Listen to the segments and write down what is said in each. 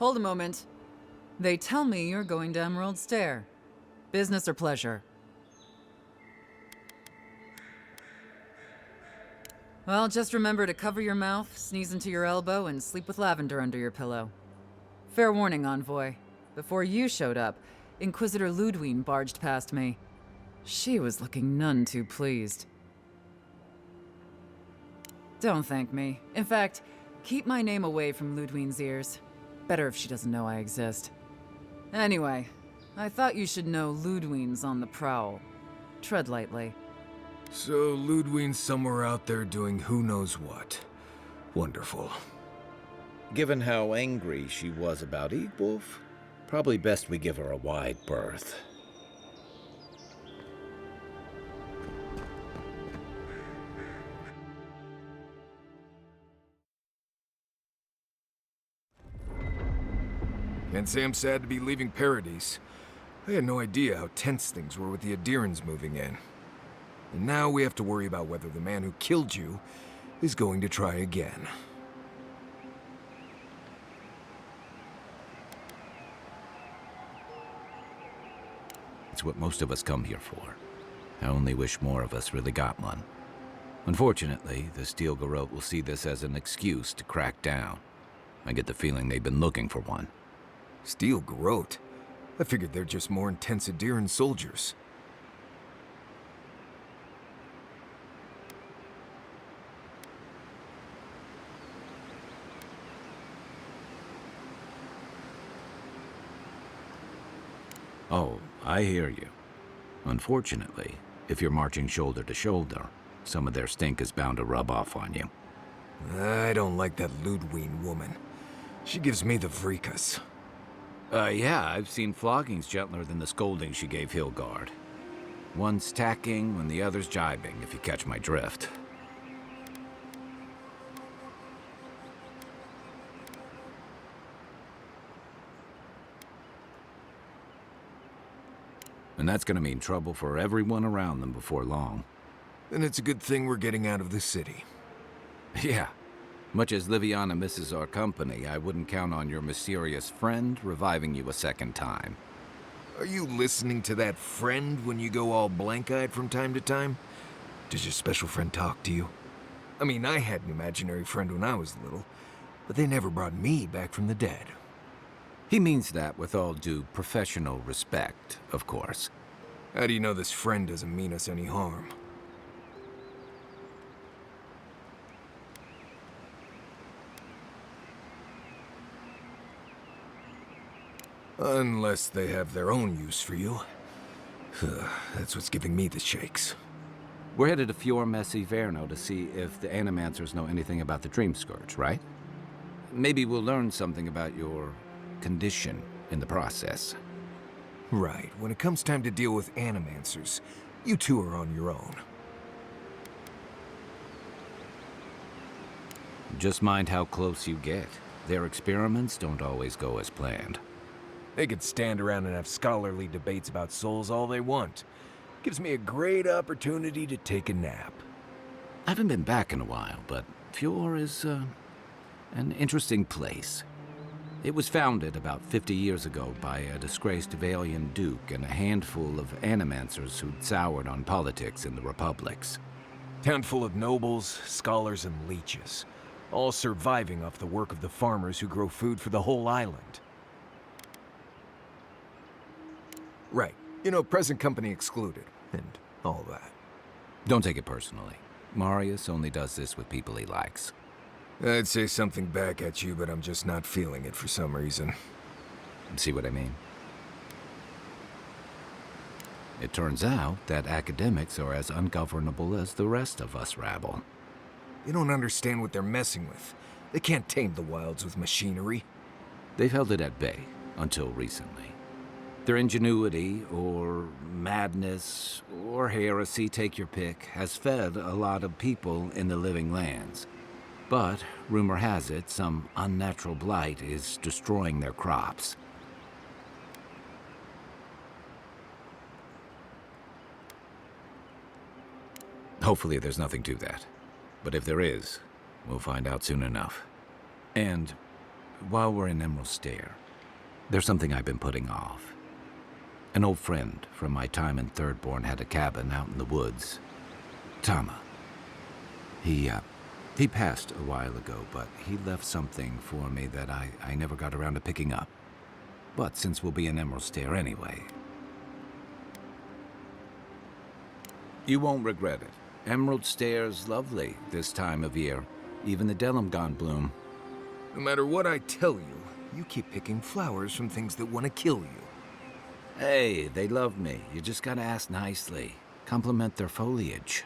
Hold a moment. They tell me you're going to Emerald Stair. Business or pleasure? Well, just remember to cover your mouth, sneeze into your elbow, and sleep with lavender under your pillow. Fair warning, Envoy. Before you showed up, Inquisitor Ludwine barged past me. She was looking none too pleased. Don't thank me. In fact, keep my name away from Ludwine's ears. Better if she doesn't know I exist. Anyway, I thought you should know Ludwine's on the prowl. Tread lightly. So Ludwine's somewhere out there doing who knows what. Wonderful. Given how angry she was about Eagwolf, probably best we give her a wide berth. Can't say I'm sad to be leaving Paradise. I had no idea how tense things were with the Adirans moving in. And now we have to worry about whether the man who killed you is going to try again. It's what most of us come here for. I only wish more of us really got one. Unfortunately, the Steel Garrote will see this as an excuse to crack down. I get the feeling they've been looking for one. Steel Garrote? I figured they're just more intense Adiran soldiers. Oh, I hear you. Unfortunately, if you're marching shoulder to shoulder, some of their stink is bound to rub off on you. I don't like that Ludwine woman. She gives me the freakus. Yeah, I've seen floggings gentler than the scolding she gave Hilgard. One's tacking when the other's jibing, if you catch my drift. And that's gonna mean trouble for everyone around them before long. Then it's a good thing we're getting out of the city. Yeah. Much as Liviana misses our company, I wouldn't count on your mysterious friend reviving you a second time. Are you listening to that friend when you go all blank-eyed from time to time? Does your special friend talk to you? I mean, I had an imaginary friend when I was little, but they never brought me back from the dead. He means that with all due professional respect, of course. How do you know this friend doesn't mean us any harm? Unless they have their own use for you. That's what's giving me the shakes. We're headed to Fior Messi Verno to see if the Animancers know anything about the Dream Scourge, right? Maybe we'll learn something about your condition in the process. Right. When it comes time to deal with Animancers, you two are on your own. Just mind how close you get. Their experiments don't always go as planned. They could stand around and have scholarly debates about souls all they want. Gives me a great opportunity to take a nap. I haven't been back in a while, but Fior is an interesting place. It was founded about 50 years ago by a disgraced Valian duke and a handful of Animancers who'd soured on politics in the Republics. Town full of nobles, scholars, and leeches, all surviving off the work of the farmers who grow food for the whole island. Right. You know, present company excluded, and all that. Don't take it personally. Marius only does this with people he likes. I'd say something back at you, but I'm just not feeling it for some reason. See what I mean? It turns out that academics are as ungovernable as the rest of us rabble. You don't understand what they're messing with. They can't tame the wilds with machinery. They've held it at bay, until recently. Their ingenuity, or madness, or heresy, take your pick, has fed a lot of people in the living lands. But, rumor has it, some unnatural blight is destroying their crops. Hopefully there's nothing to that. But if there is, we'll find out soon enough. And while we're in Emerald Stair, there's something I've been putting off. An old friend from my time in Thirdborn had a cabin out in the woods. Tama. He passed a while ago, but he left something for me that I never got around to picking up. But since we'll be in Emerald Stair anyway, you won't regret it. Emerald Stair's lovely this time of year. Even the Delimgon bloom. No matter what I tell you, you keep picking flowers from things that want to kill you. Hey, they love me. You just gotta ask nicely. Compliment their foliage.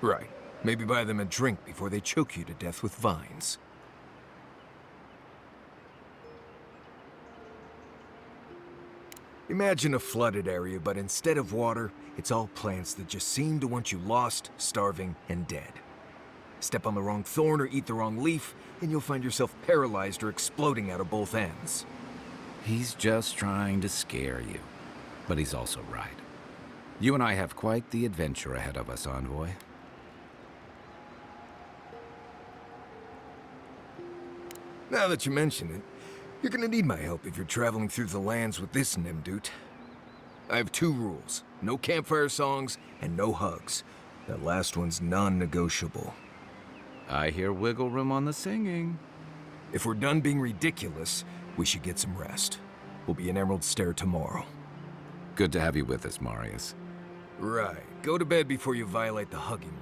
Right. Maybe buy them a drink before they choke you to death with vines. Imagine a flooded area, but instead of water, it's all plants that just seem to want you lost, starving, and dead. Step on the wrong thorn or eat the wrong leaf, and you'll find yourself paralyzed or exploding out of both ends. He's just trying to scare you. But he's also right. You and I have quite the adventure ahead of us, Envoy. Now that you mention it, you're gonna need my help if you're traveling through the lands with this Nimdut. I have 2 rules. No campfire songs and no hugs. That last one's non-negotiable. I hear wiggle room on the singing. If we're done being ridiculous, we should get some rest. We'll be in Emerald Stair tomorrow. Good to have you with us, Marius. Right. Go to bed before you violate the hugging rule.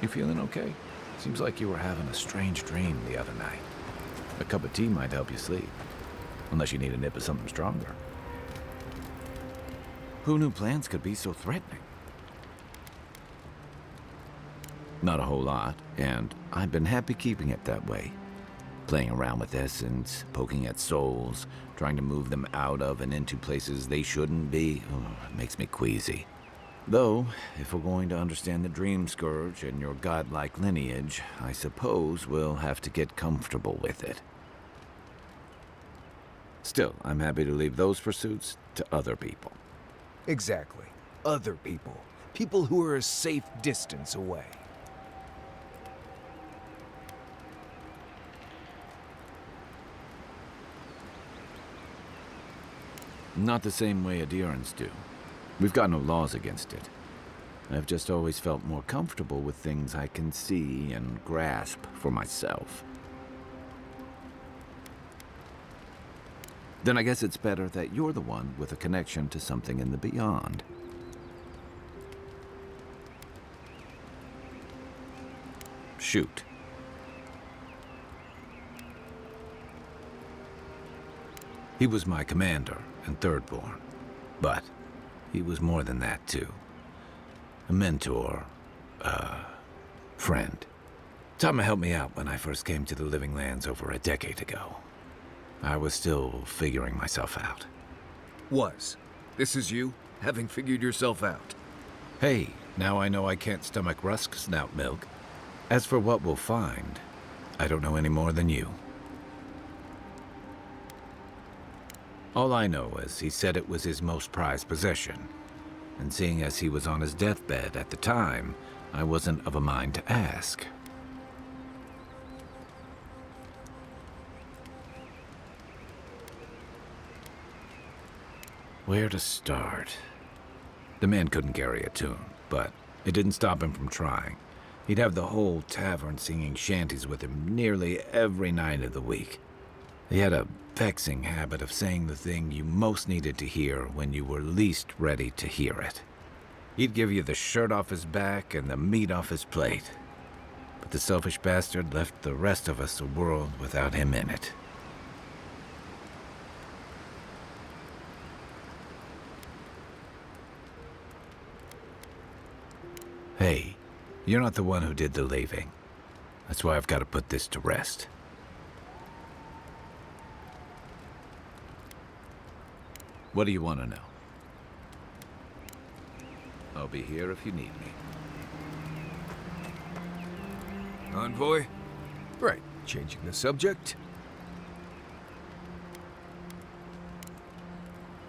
You feeling okay? Seems like you were having a strange dream the other night. A cup of tea might help you sleep. Unless you need a nip of something stronger. Who knew plants could be so threatening? Not a whole lot, and I've been happy keeping it that way. Playing around with essence, poking at souls, trying to move them out of and into places they shouldn't be. It makes me queasy. Though, if we're going to understand the Dream Scourge and your godlike lineage, I suppose we'll have to get comfortable with it. Still, I'm happy to leave those pursuits to other people. Exactly. Other people. People who are a safe distance away. Not the same way adherents do. We've got no laws against it. I've just always felt more comfortable with things I can see and grasp for myself. Then I guess it's better that you're the one with a connection to something in the beyond. Shoot. He was my commander in Thirdborn, but he was more than that too. A mentor, a friend. Tama helped me out when I first came to the Living Lands over a decade ago. I was still figuring myself out. Was. This is you, having figured yourself out. Hey, now I know I can't stomach rusk snout milk. As for what we'll find, I don't know any more than you. All I know is he said it was his most prized possession. And seeing as he was on his deathbed at the time, I wasn't of a mind to ask. Where to start? The man couldn't carry a tune, but it didn't stop him from trying. He'd have the whole tavern singing shanties with him nearly every night of the week. He had a vexing habit of saying the thing you most needed to hear when you were least ready to hear it. He'd give you the shirt off his back and the meat off his plate. But the selfish bastard left the rest of us a world without him in it. Hey, you're not the one who did the leaving. That's why I've got to put this to rest. What do you want to know? I'll be here if you need me. Envoy? Right, changing the subject.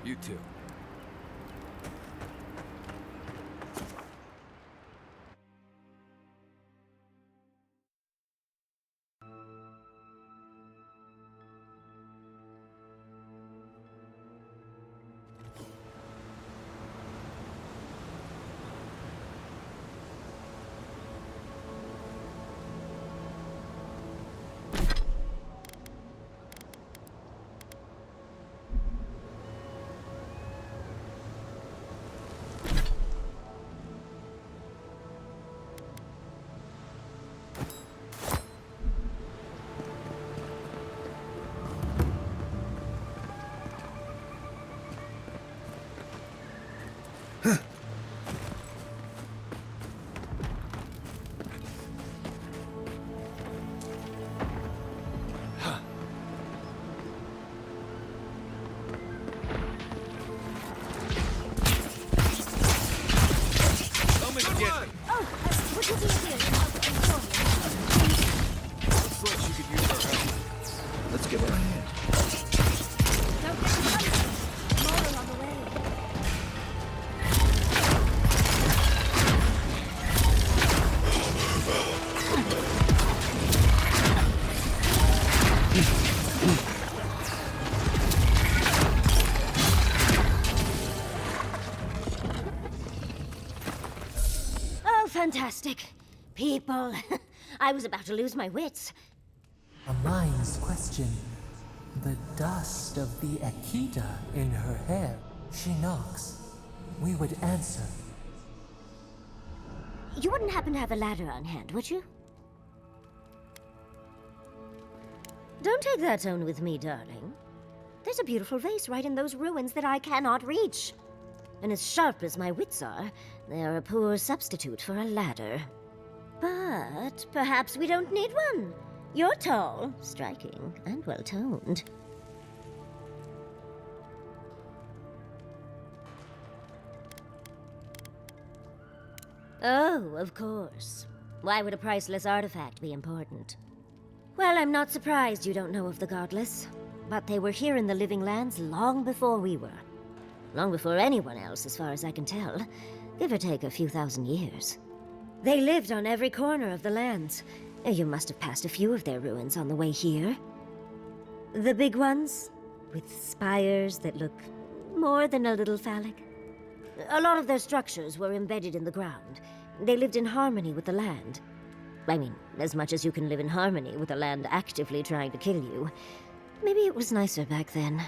You too. fantastic. People. I was about to lose my wits. A mind's question. The dust of the Akita in her hair. She knocks. We would answer. You wouldn't happen to have a ladder on hand, would you? Don't take that tone with me, darling. There's a beautiful vase right in those ruins that I cannot reach. And as sharp as my wits are, they are a poor substitute for a ladder. But perhaps we don't need one. You're tall, striking, and well-toned. Oh, of course. Why would a priceless artifact be important? Well, I'm not surprised you don't know of the Godless. But they were here in the Living Lands long before we were. Long before anyone else, as far as I can tell. Give or take a few thousand years. They lived on every corner of the lands. You must have passed a few of their ruins on the way here. The big ones, with spires that look more than a little phallic. A lot of their structures were embedded in the ground. They lived in harmony with the land. I mean, as much as you can live in harmony with the land actively trying to kill you. Maybe it was nicer back then.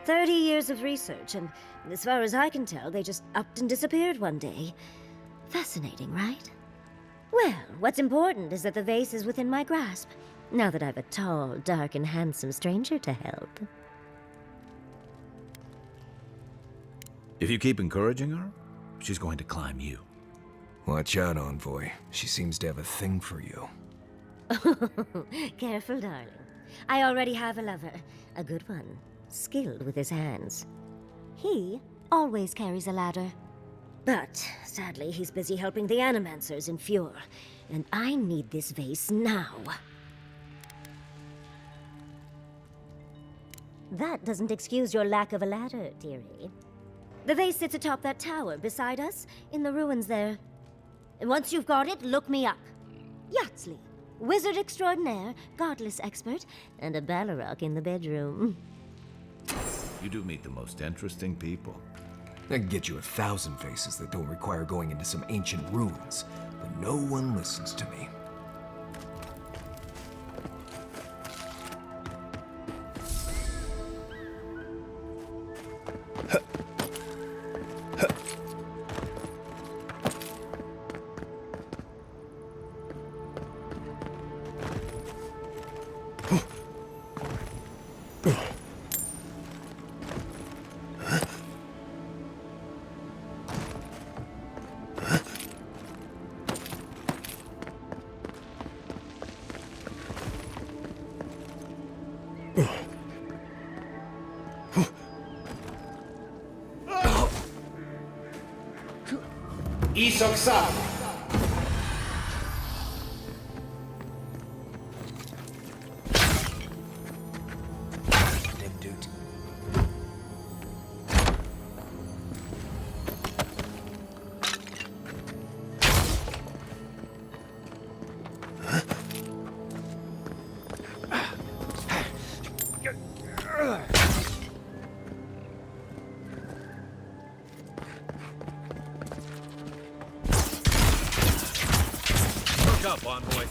30 years of research, and as far as I can tell, they just upped and disappeared one day. Fascinating, right? Well, what's important is that the vase is within my grasp, now that I've a tall, dark, and handsome stranger to help. If you keep encouraging her, she's going to climb you. Watch out, Envoy. She seems to have a thing for you. Careful, darling. I already have a lover. A good one. Skilled with his hands. He always carries a ladder. But, sadly, he's busy helping the Animancers in Fjord. And I need this vase now. That doesn't excuse your lack of a ladder, dearie. The vase sits atop that tower beside us, in the ruins there. And once you've got it, look me up. Yatsley, wizard extraordinaire, godless expert, and a Balrog in the bedroom. You do meet the most interesting people. I can get you 1,000 faces that don't require going into some ancient ruins, but no one listens to me. Damn dude. Up, Envoy.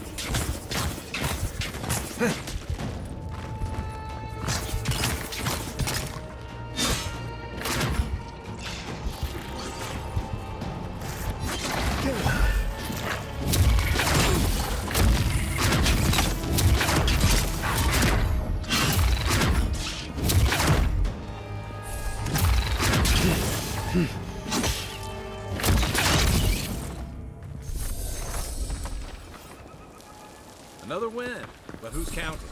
Another win, but who's counting?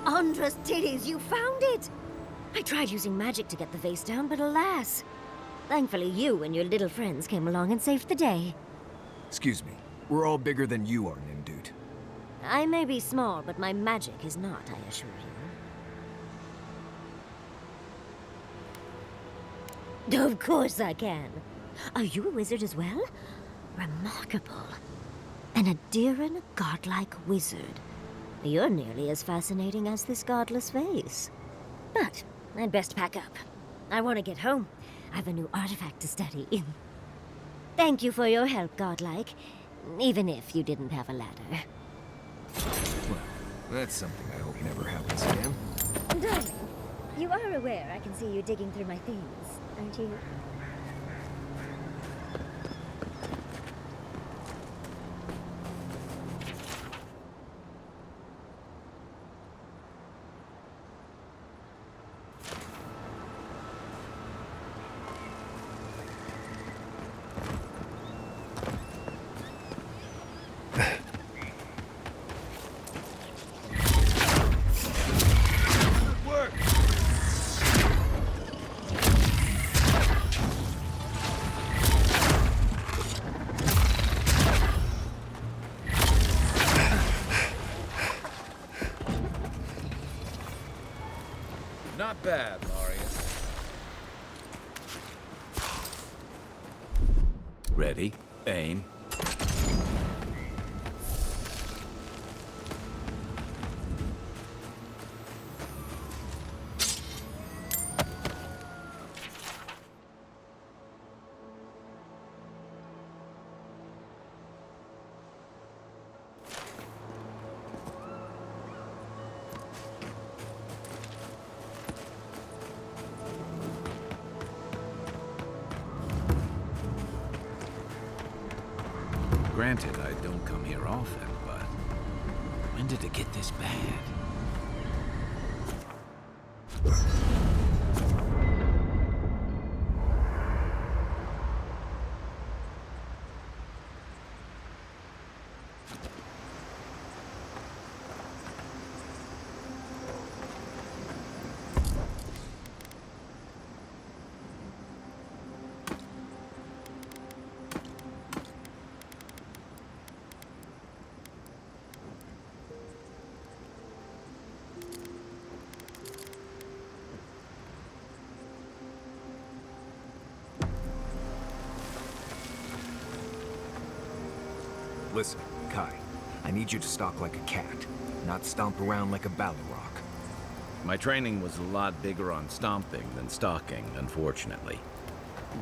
Andra's titties, you found it! I tried using magic to get the vase down, but alas. Thankfully you and your little friends came along and saved the day. Excuse me. We're all bigger than you are, Nim Dude. I may be small, but my magic is not, I assure you. Of course I can. Are you a wizard as well? Remarkable. An Adiran godlike wizard. You're nearly as fascinating as this godless vase. But I'd best pack up. I want to get home. I have a new artifact to study. Thank you for your help, godlike. Even if you didn't have a ladder. Well, that's something I hope never happens again. Darling, you are aware I can see you digging through my things, aren't you? Not bad, Marius. Ready, aim. Granted, I don't come here often, but When did it get this bad? Listen, Kai, I need you to stalk like a cat, not stomp around like a Balrog. My training was a lot bigger on stomping than stalking, unfortunately.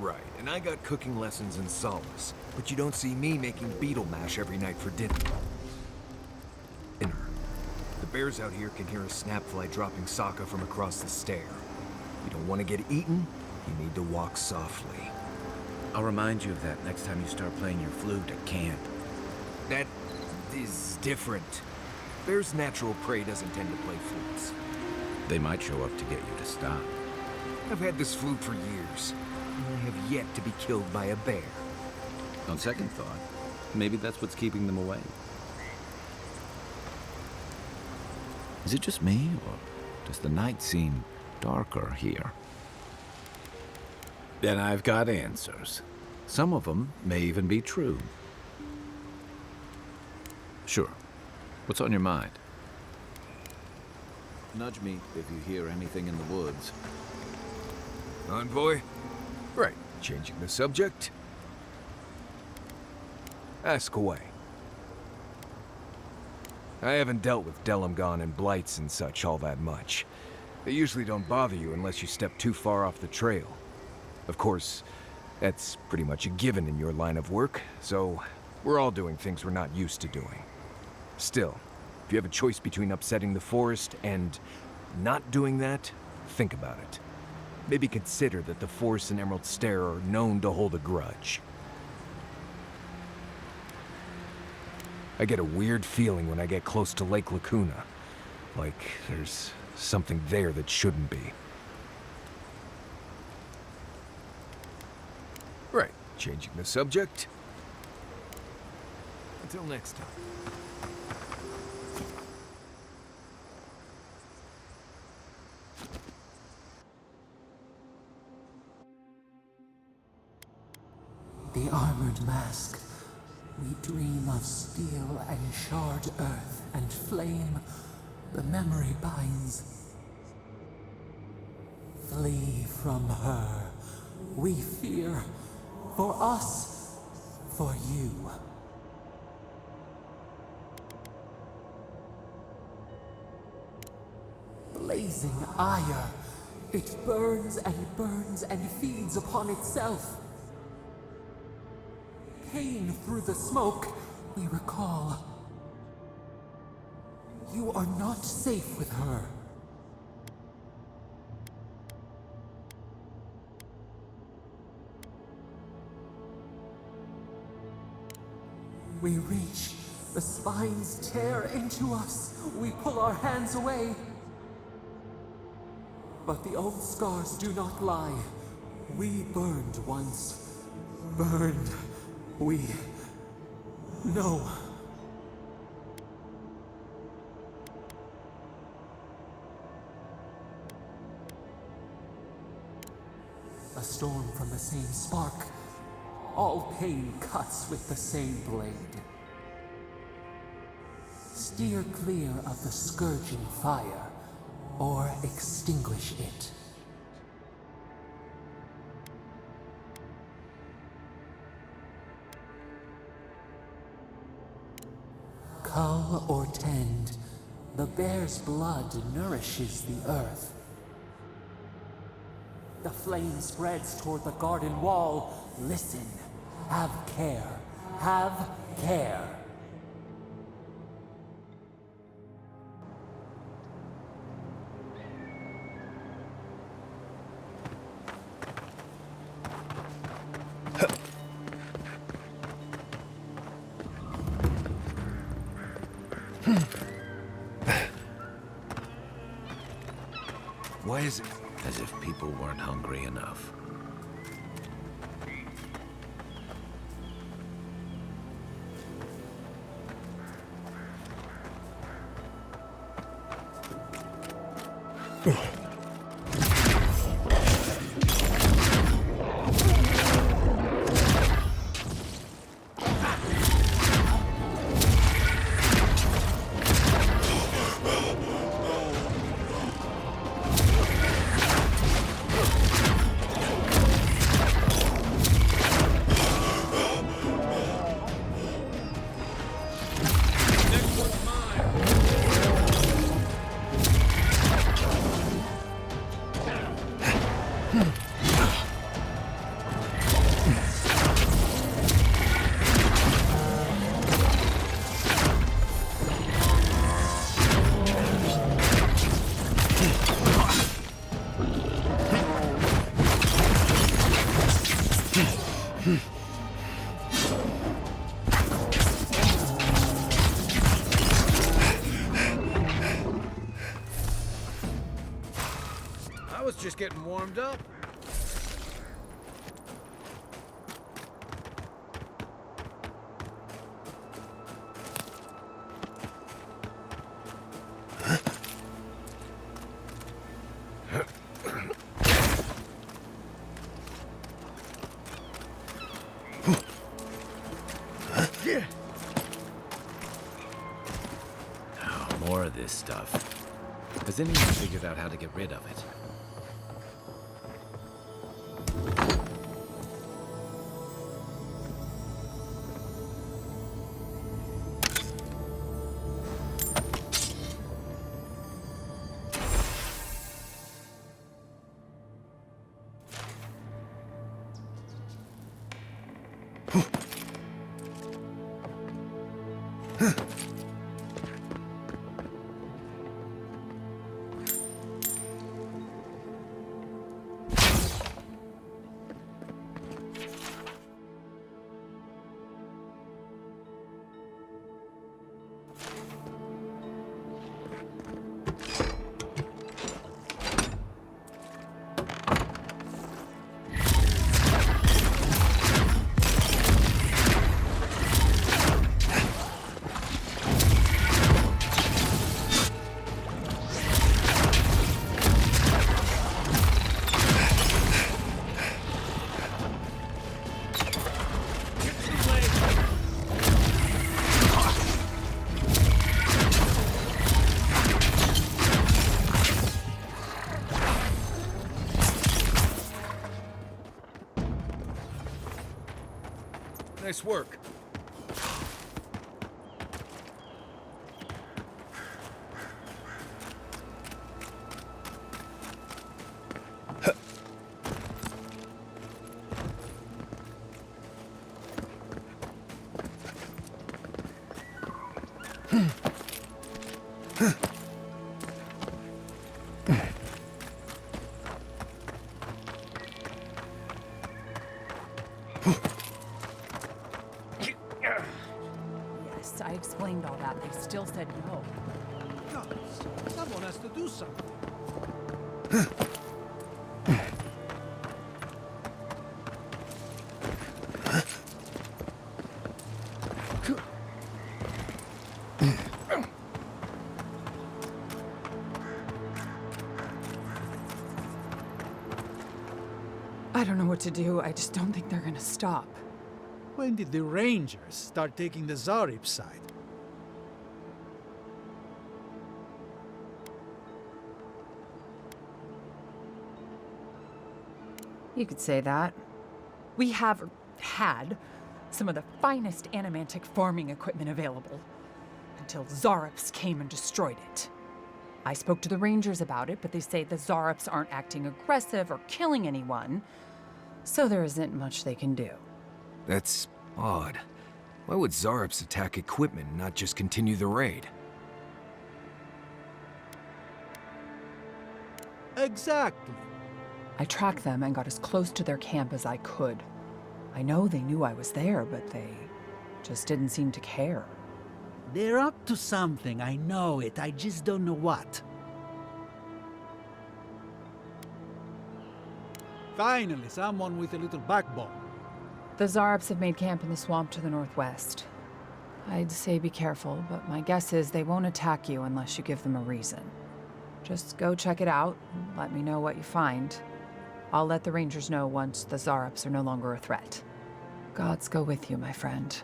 Right, and I got cooking lessons in Solace, but you don't see me making beetle mash every night for dinner. The bears out here can hear a snapfly dropping Sokka from across the stair. You don't want to get eaten, you need to walk softly. I'll remind you of that next time you start playing your flute at camp. That is different. Bear's natural prey doesn't tend to play flutes. They might show up to get you to stop. I've had this flute for years, and I have yet to be killed by a bear. On second thought, maybe that's what's keeping them away. Is it just me, or does the night seem darker here? Then I've got answers. Some of them may even be true. Sure. What's on your mind? Nudge me if you hear anything in the woods. Envoy? Right, changing the subject. Ask away. I haven't dealt with Delumgon and blights and such all that much. They usually don't bother you unless you step too far off the trail. Of course, that's pretty much a given in your line of work, so we're all doing things we're not used to doing. Still, if you have a choice between upsetting the forest and not doing that, think about it. Maybe consider that the Forest and Emerald Stair are known to hold a grudge. I get a weird feeling when I get close to Lake Lacuna. Like there's something there that shouldn't be. Right, changing the subject. Until next time. The armored mask. We dream of steel and charred earth and flame. The memory binds. Flee from her. We fear. For us. For you. Blazing ire. It burns and feeds upon itself. Pain through the smoke, we recall. You are not safe with her. We reach, the spines tear into us. We pull our hands away. But the old scars do not lie. We burned once. Burned. We know. A storm from the same spark. All pain cuts with the same blade. Steer clear of the scourging fire, or extinguish it. Cull or tend, the bear's blood nourishes the earth. The flame spreads toward the garden wall. Listen, have care, have care. Why is it? As if people weren't hungry enough. I was just getting warmed up. More of this stuff. Has anyone figured out how to get rid of it? Nice work. Yes, I explained all that. They still said no. Guys, someone has to do something. I don't know what to do. I just don't think they're gonna stop. When did the Rangers start taking the Zarib side? You could say that. We have, or had, some of the finest animantic farming equipment available. Until Zarops came and destroyed it. I spoke to the Rangers about it, but they say the Zarops aren't acting aggressive or killing anyone. So there isn't much they can do. That's odd. Why would Zarops attack equipment and not just continue the raid? Exactly. I tracked them and got as close to their camp as I could. I know they knew I was there, but they just didn't seem to care. They're up to something, I know it. I just don't know what. Finally, someone with a little backbone. The Zarops have made camp in the swamp to the northwest. I'd say be careful, but my guess is they won't attack you unless you give them a reason. Just go check it out, and let me know what you find. I'll let the Rangers know once the Zarops are no longer a threat. Gods go with you, my friend.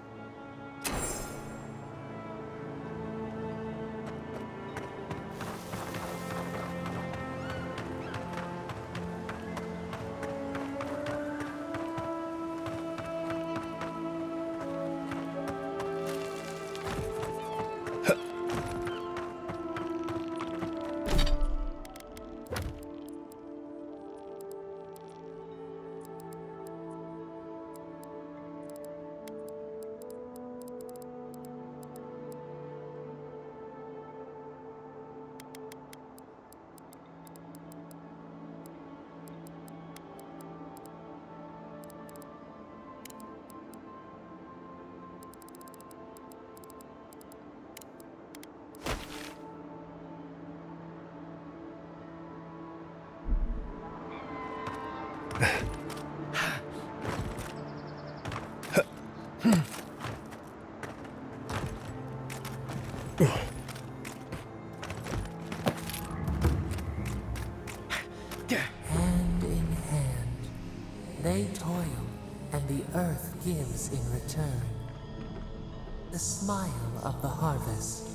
Hand in hand, they toil, and the earth gives in return. The smile of the harvest.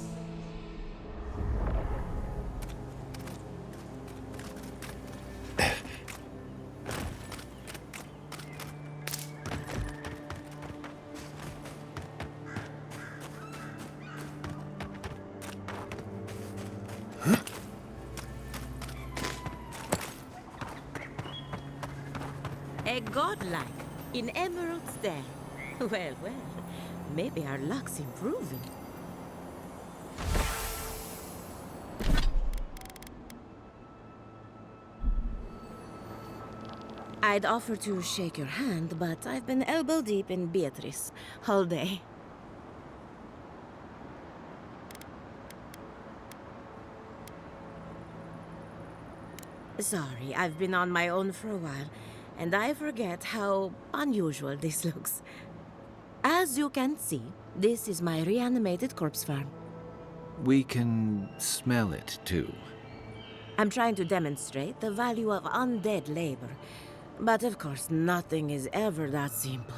A godlike in Emerald Stair. Well, maybe our luck's improving. I'd offer to shake your hand, but I've been elbow deep in Beatrice all day. Sorry, I've been on my own for a while, and I forget how unusual this looks. As you can see, this is my reanimated corpse farm. We can smell it, too. I'm trying to demonstrate the value of undead labor, but of course nothing is ever that simple.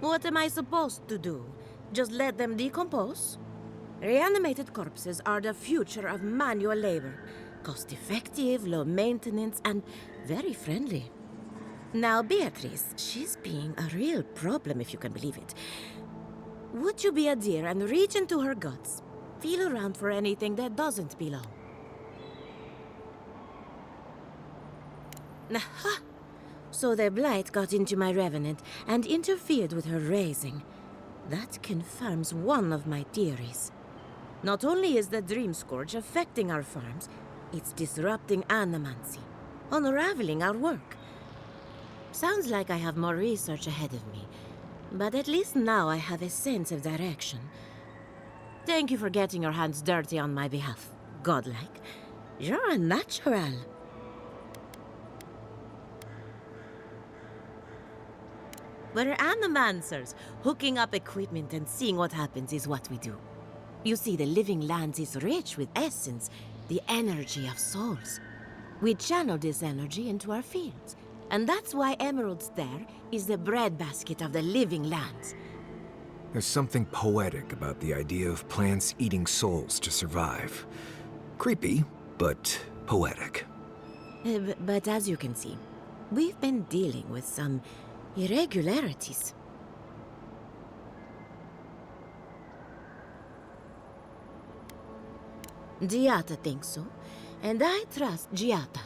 What am I supposed to do? Just let them decompose? Reanimated corpses are the future of manual labor. Cost-effective, low maintenance, and very friendly. Now, Beatrice, she's being a real problem, if you can believe it. Would you be a dear and reach into her guts? Feel around for anything that doesn't belong. Aha! So the blight got into my revenant and interfered with her raising. That confirms one of my theories. Not only is the Dream Scourge affecting our farms, it's disrupting animancy, unraveling our work. Sounds like I have more research ahead of me, but at least now I have a sense of direction. Thank you for getting your hands dirty on my behalf, godlike. You're a natural. We're animancers. Hooking up equipment and seeing what happens is what we do. You see, the living lands is rich with essence, the energy of souls. We channel this energy into our fields, and that's why Emerald Stair is the breadbasket of the living lands. There's something poetic about the idea of plants eating souls to survive. Creepy, but poetic. But as you can see, we've been dealing with some irregularities. Giata thinks so, and I trust Giata.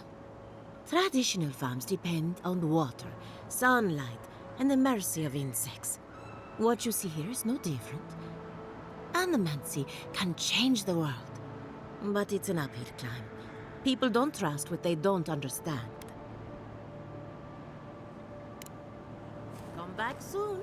Traditional farms depend on water, sunlight, and the mercy of insects. What you see here is no different. Animancy can change the world, but it's an uphill climb. People don't trust what they don't understand. Come back soon.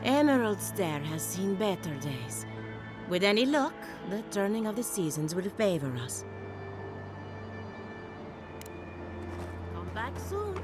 Emerald Stair has seen better days. With any luck, the turning of the seasons will favor us. Come back soon.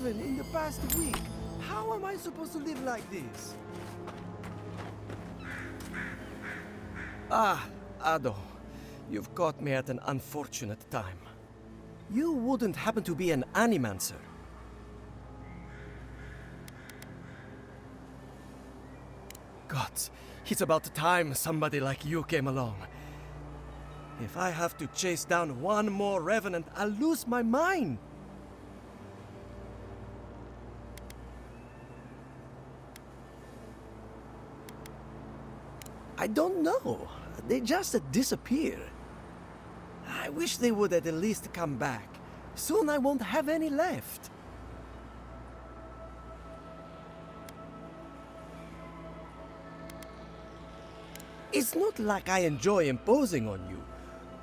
In the past week. How am I supposed to live like this? Ah, Ado. You've caught me at an unfortunate time. You wouldn't happen to be an animancer? Gods, it's about time somebody like you came along. If I have to chase down one more revenant, I'll lose my mind. I don't know. They just disappear. I wish they would at least come back. Soon I won't have any left. It's not like I enjoy imposing on you,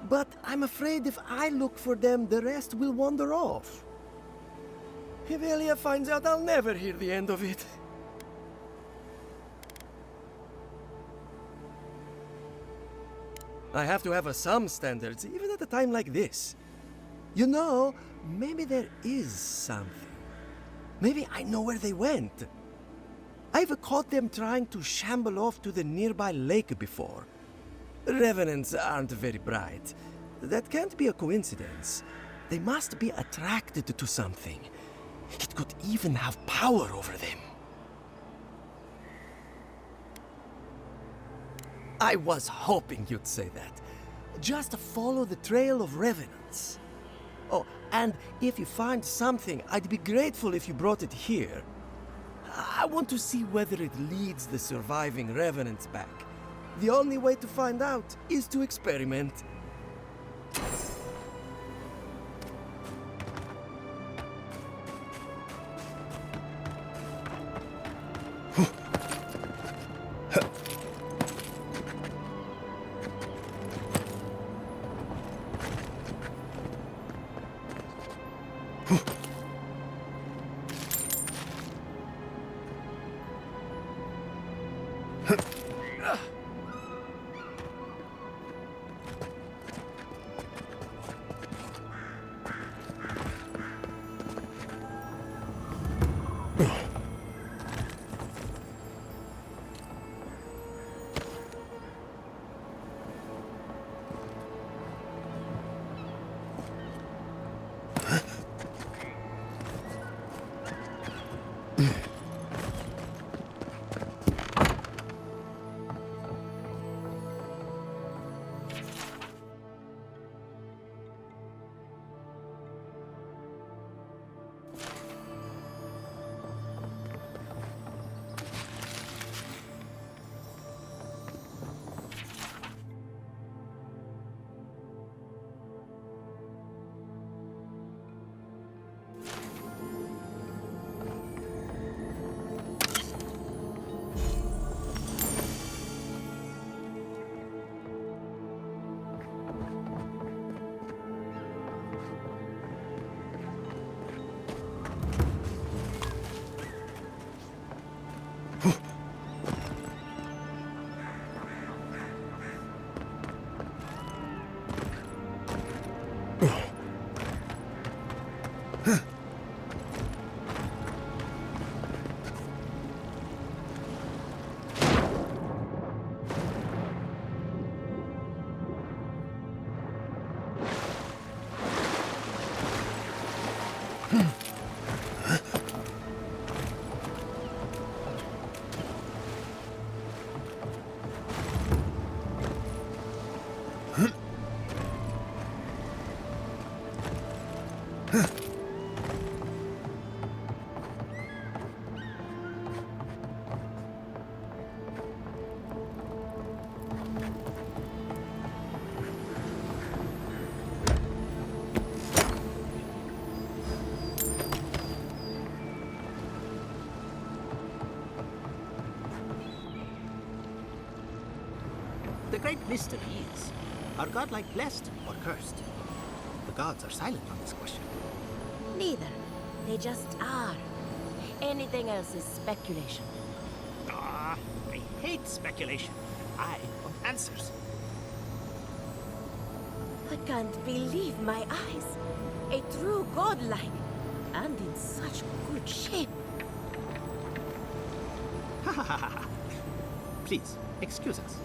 but I'm afraid if I look for them, the rest will wander off. If Elia finds out, I'll never hear the end of it. I have to have some standards, even at a time like this. You know, maybe there is something. Maybe I know where they went. I've caught them trying to shamble off to the nearby lake before. Revenants aren't very bright. That can't be a coincidence. They must be attracted to something. It could even have power over them. I was hoping you'd say that. Just follow the trail of revenants. Oh, and if you find something, I'd be grateful if you brought it here. I want to see whether it leads the surviving revenants back. The only way to find out is to experiment. The great mystery is, are godlike blessed or cursed? The gods are silent on this question. Neither. They just are. Anything else is speculation. Ah, I hate speculation. I want answers. I can't believe my eyes. A true godlike. And in such good shape. Ha ha ha ha. Please, excuse us.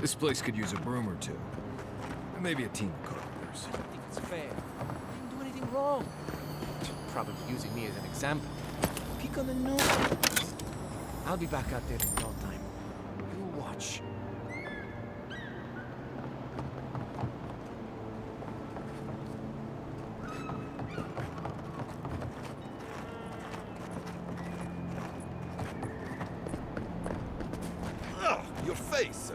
This place could use a broom or two. And maybe a team of carpenters. I don't think it's fair. I didn't do anything wrong. Probably using me as an example. Peek on the nose. I'll be back out there in no time. You watch. Ah, your face!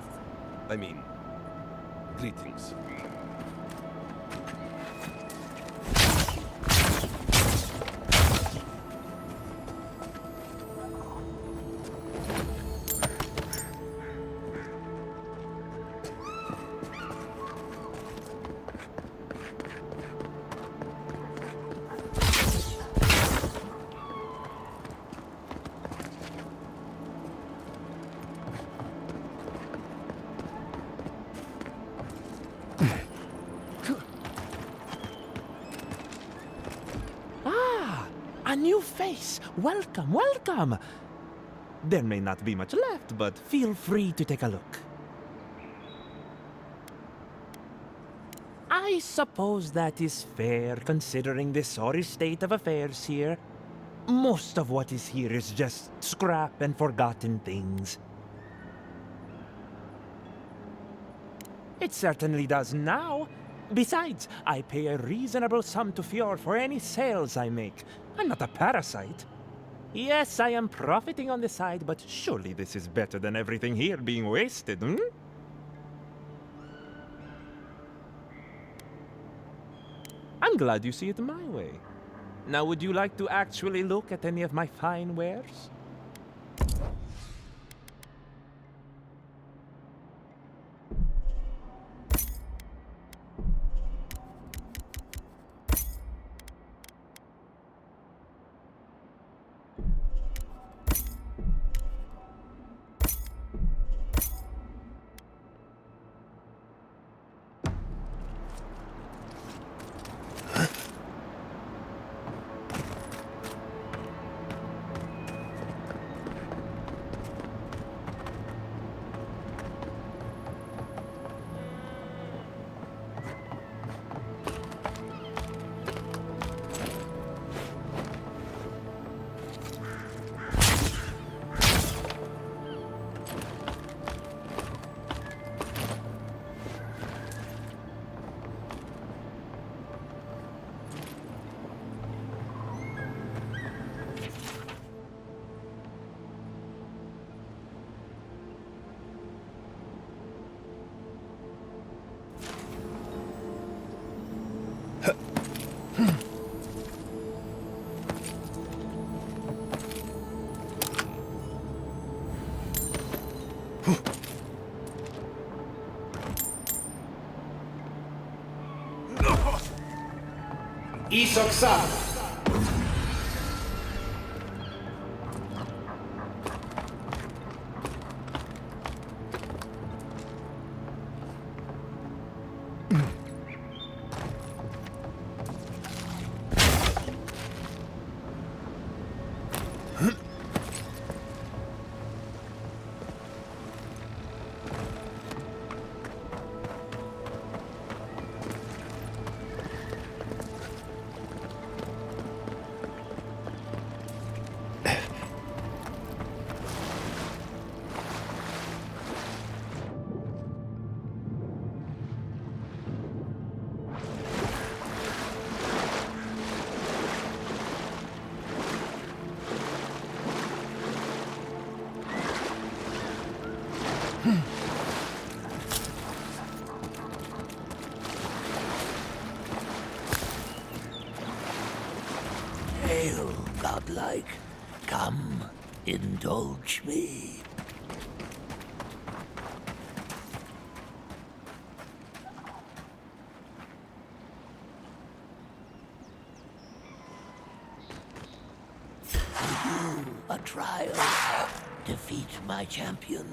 I mean, greetings. A new face! Welcome, welcome! There may not be much left, but feel free to take a look. I suppose that is fair, considering the sorry state of affairs here. Most of what is here is just scrap and forgotten things. It certainly does now. Besides, I pay a reasonable sum to Fjord for any sales I make. I'm not a parasite. Yes, I am profiting on the side, but surely this is better than everything here being wasted, hmm? I'm glad you see it my way. Now, would you like to actually look at any of my fine wares? Hail, godlike. Come, indulge me. For you, a trial. Defeat my champion.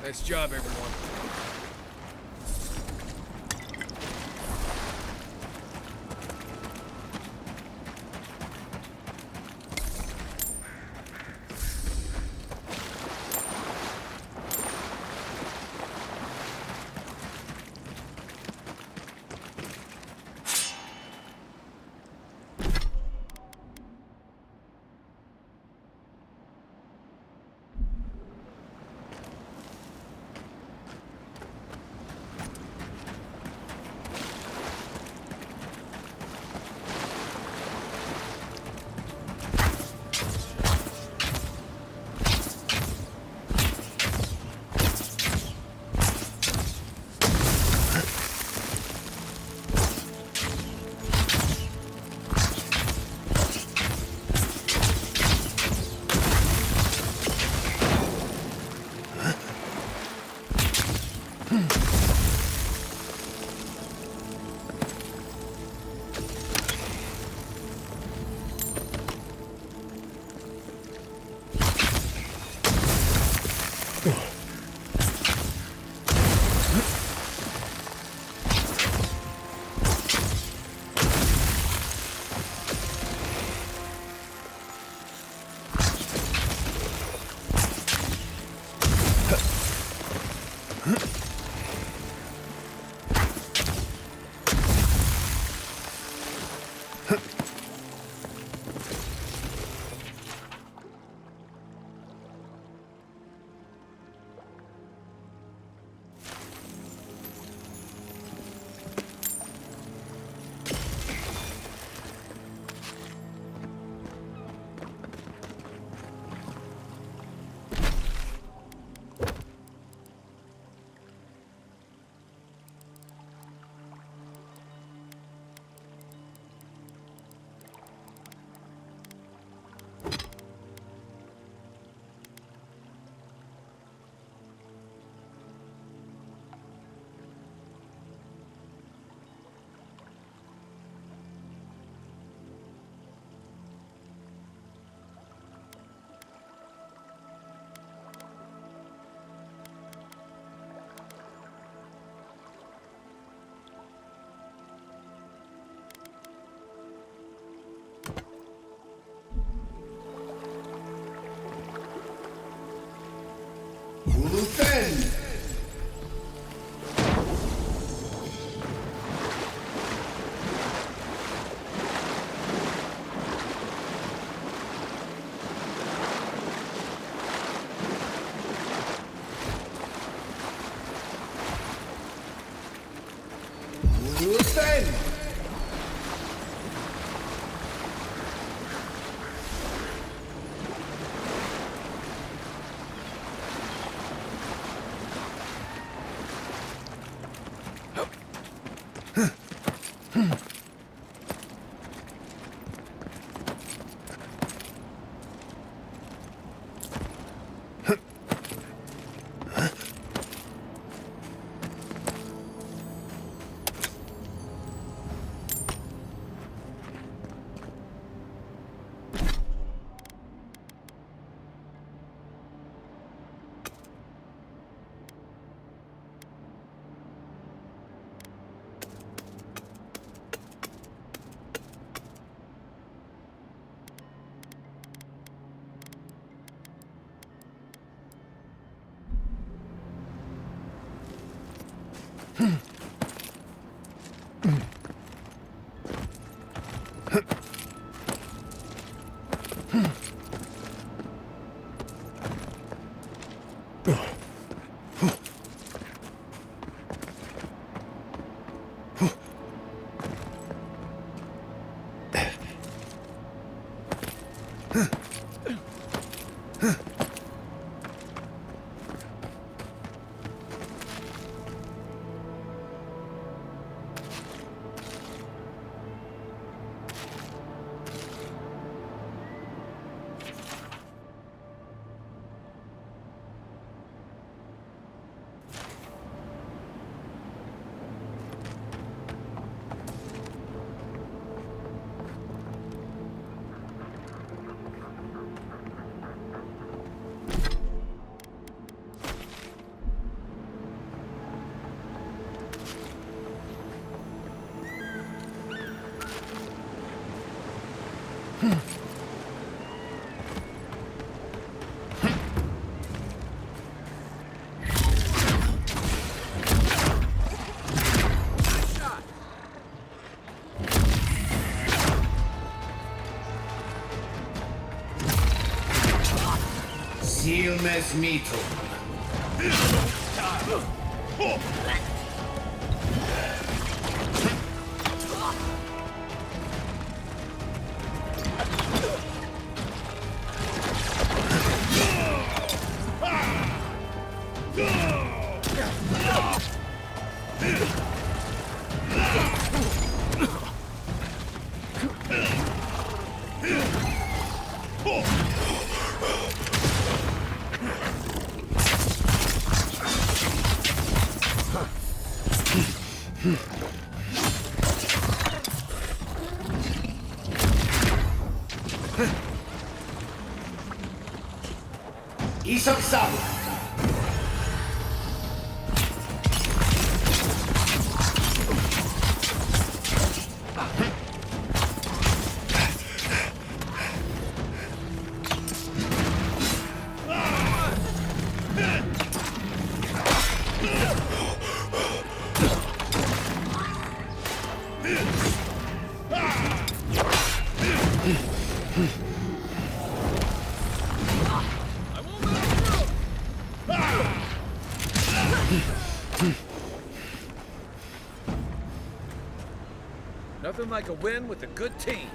Nice job, everyone. Silmes mitum. Isok Sabu. Nothing like a win with a good team.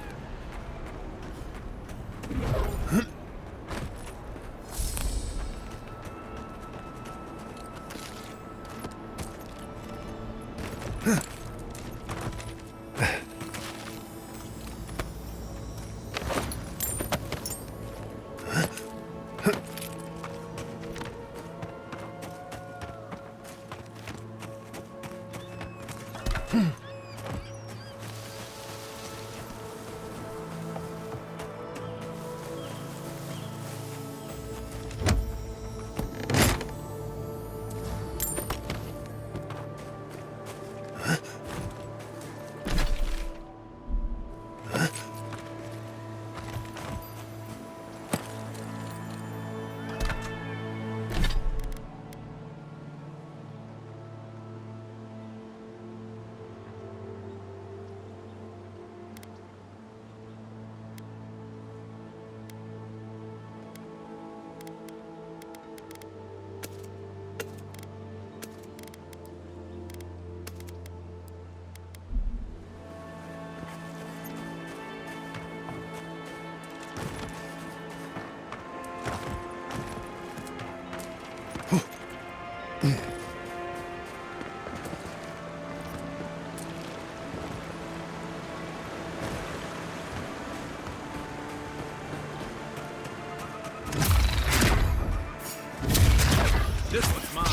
This one's mine.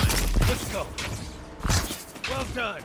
Let's go. Well done.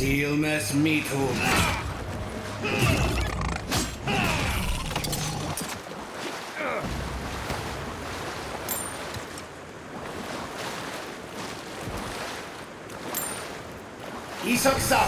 Silmes Meathole. Isaksa.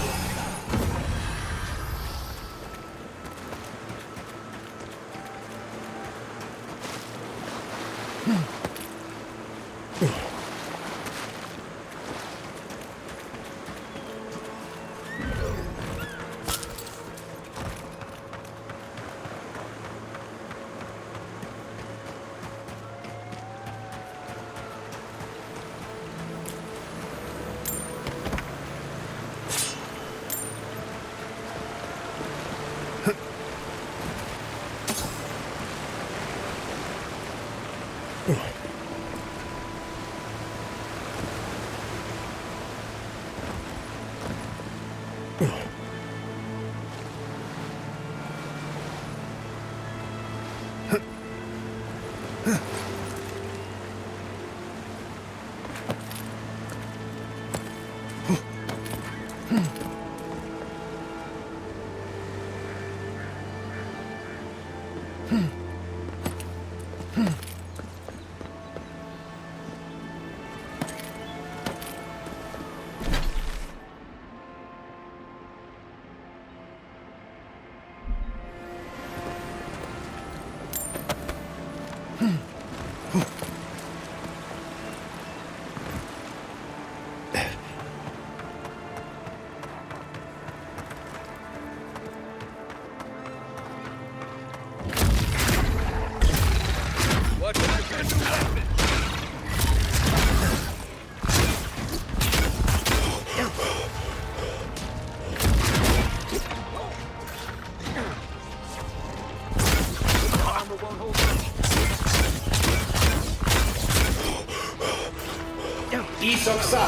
Isoksa.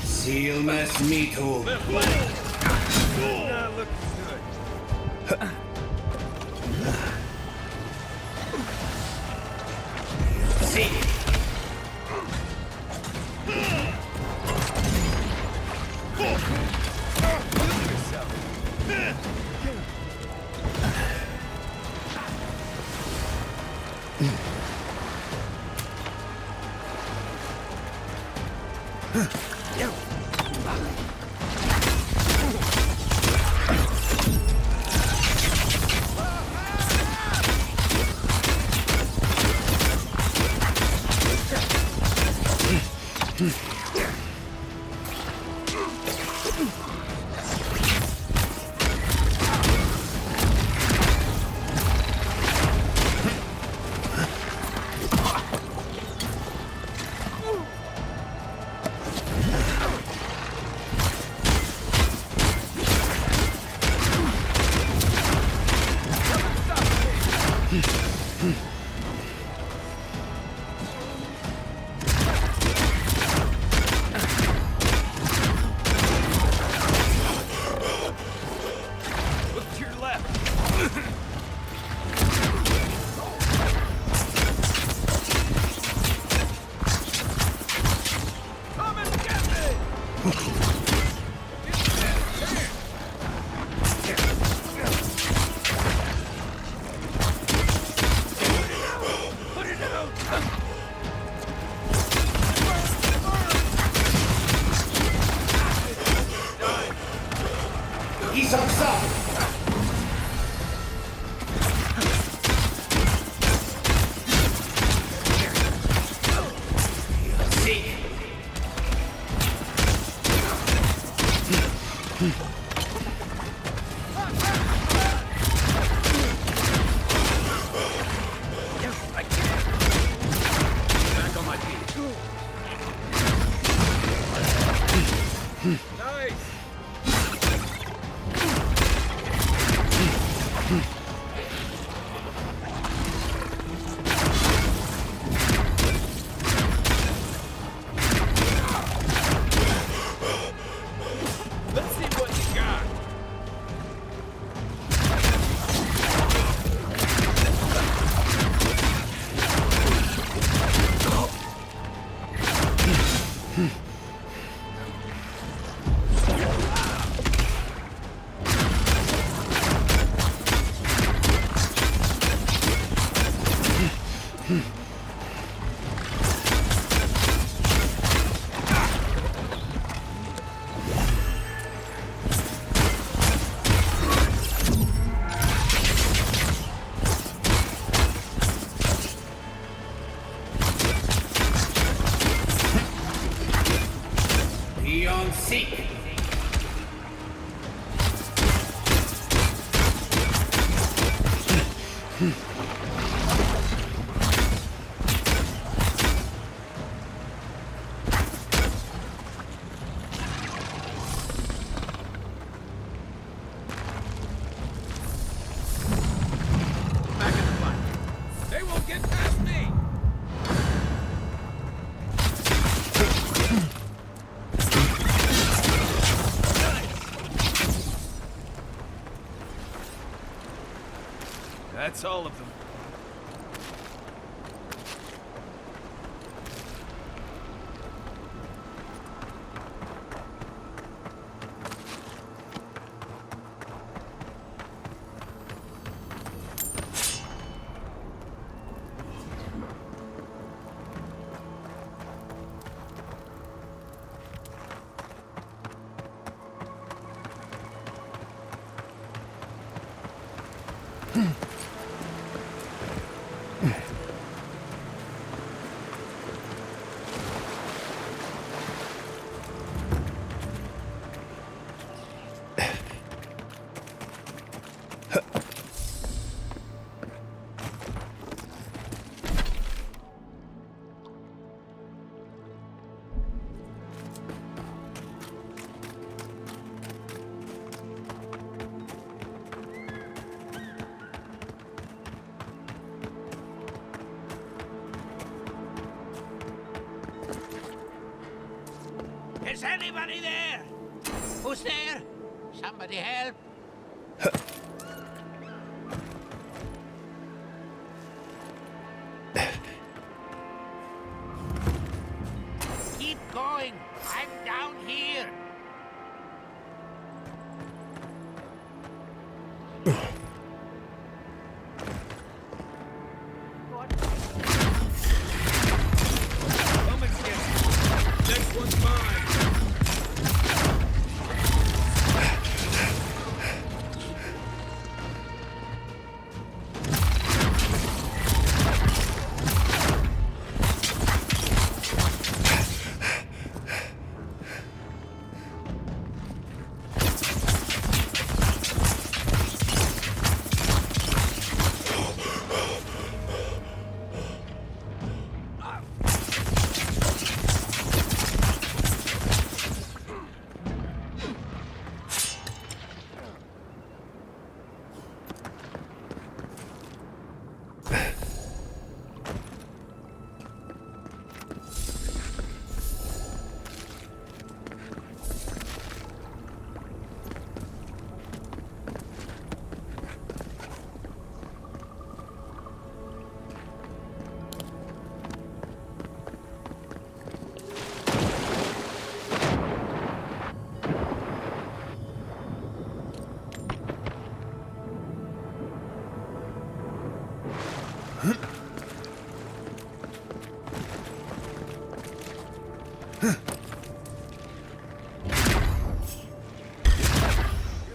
Silmes Meathole. See. Back on my feet. Nice! Let's see what you got. Beyond seek. Back in the fight. They won't get past me! That's all of them. Is anybody there? Who's there? Somebody help. Keep going. I'm down here. Someone's getting. Next one's mine.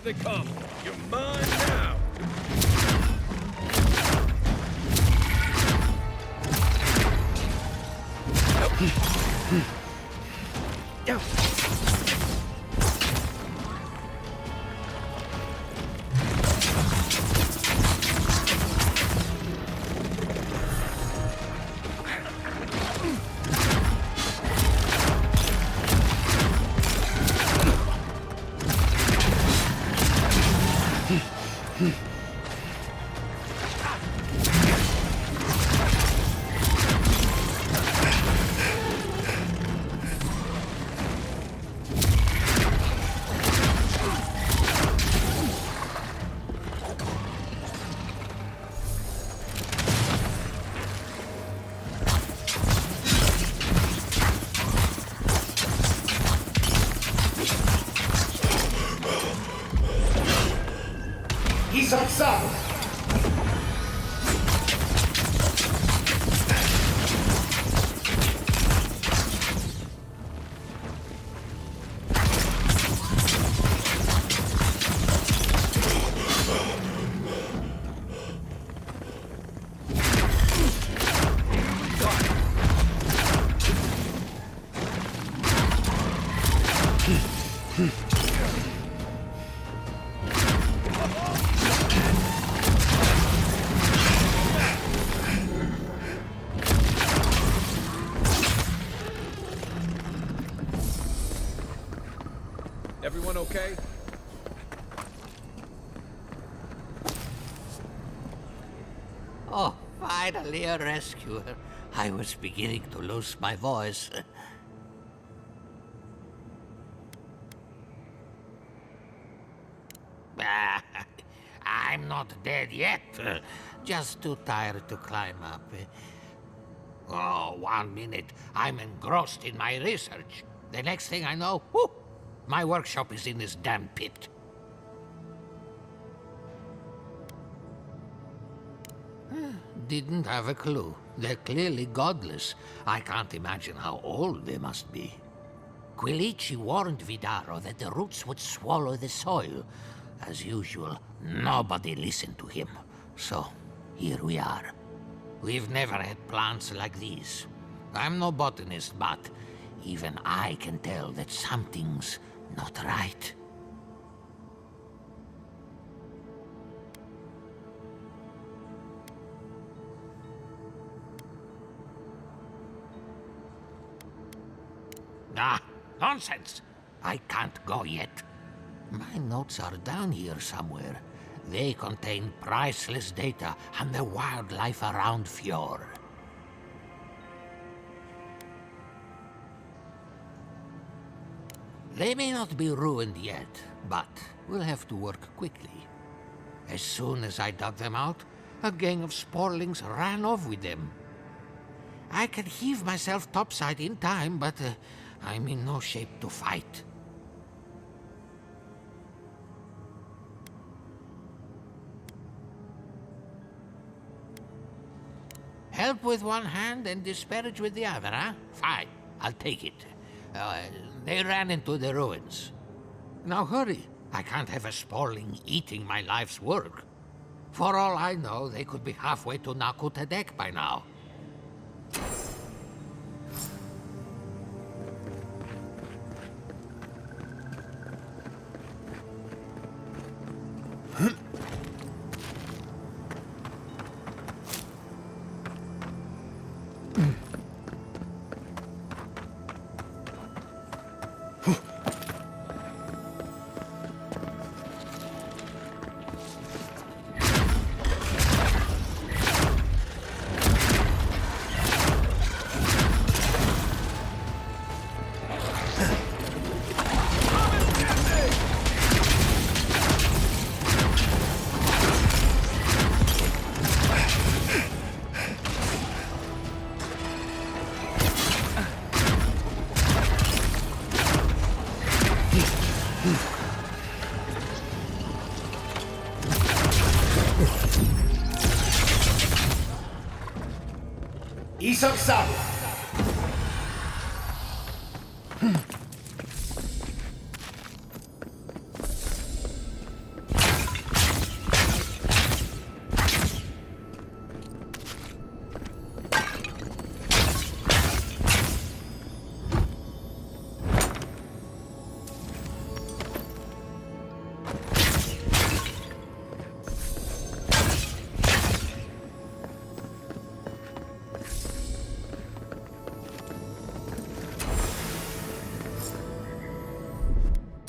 Here they come. You're mine now. Isoksa! Everyone okay? Oh, finally a rescuer. I was beginning to lose my voice. I'm not dead yet. Just too tired to climb up. Oh, 1 minute. I'm engrossed in my research. The next thing I know, whoop, my workshop is in this damn pit. Didn't have a clue. They're clearly godless. I can't imagine how old they must be. Quilici warned Vidaro that the roots would swallow the soil. As usual, nobody listened to him. So, here we are. We've never had plants like these. I'm no botanist, but even I can tell that something's not right. Ah, nonsense! I can't go yet. My notes are down here somewhere. They contain priceless data on the wildlife around Fjord. They may not be ruined yet, but we'll have to work quickly. As soon as I dug them out, a gang of sporlings ran off with them. I can heave myself topside in time, but I'm in no shape to fight. Help with one hand and disparage with the other, huh? Fine, I'll take it. They ran into the ruins. Now hurry. I can't have a sporling eating my life's work. For all I know, they could be halfway to Nakutadek by now. Isoksa!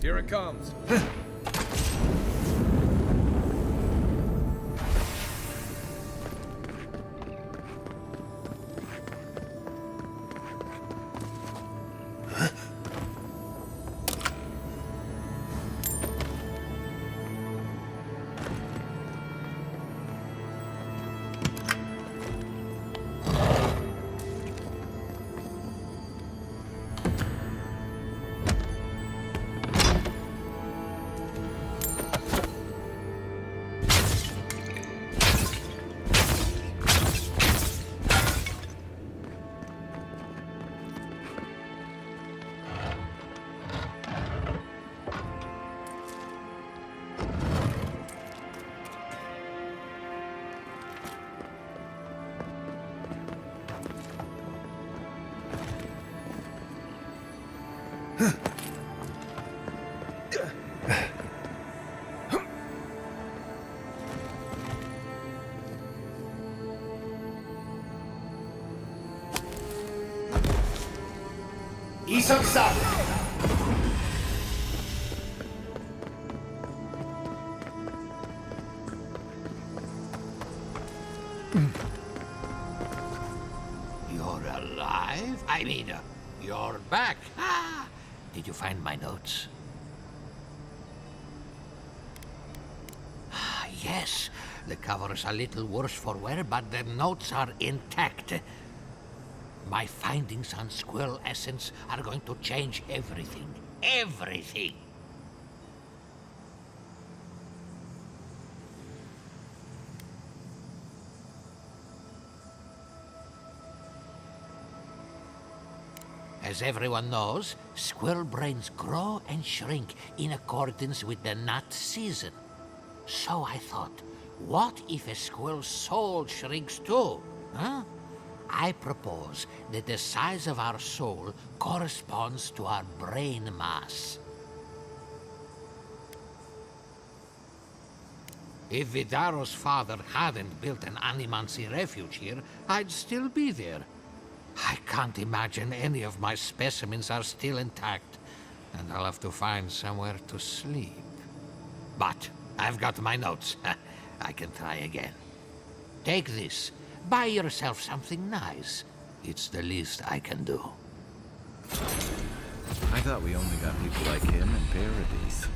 Here it comes. Isaksa! You're alive? I mean, you're back. Ah! Did you find my notes? Ah, yes. The cover's a little worse for wear, but the notes are intact. My findings on squirrel essence are going to change everything. Everything! As everyone knows, squirrel brains grow and shrink in accordance with the nut season. So I thought, what if a squirrel's soul shrinks too? Huh? I propose that the size of our soul corresponds to our brain mass. If Vidaro's father hadn't built an animancy refuge here, I'd still be there. I can't imagine any of my specimens are still intact, and I'll have to find somewhere to sleep. But I've got my notes. I can try again. Take this. Buy yourself something nice. It's the least I can do. I thought we only got people like him in Paradise.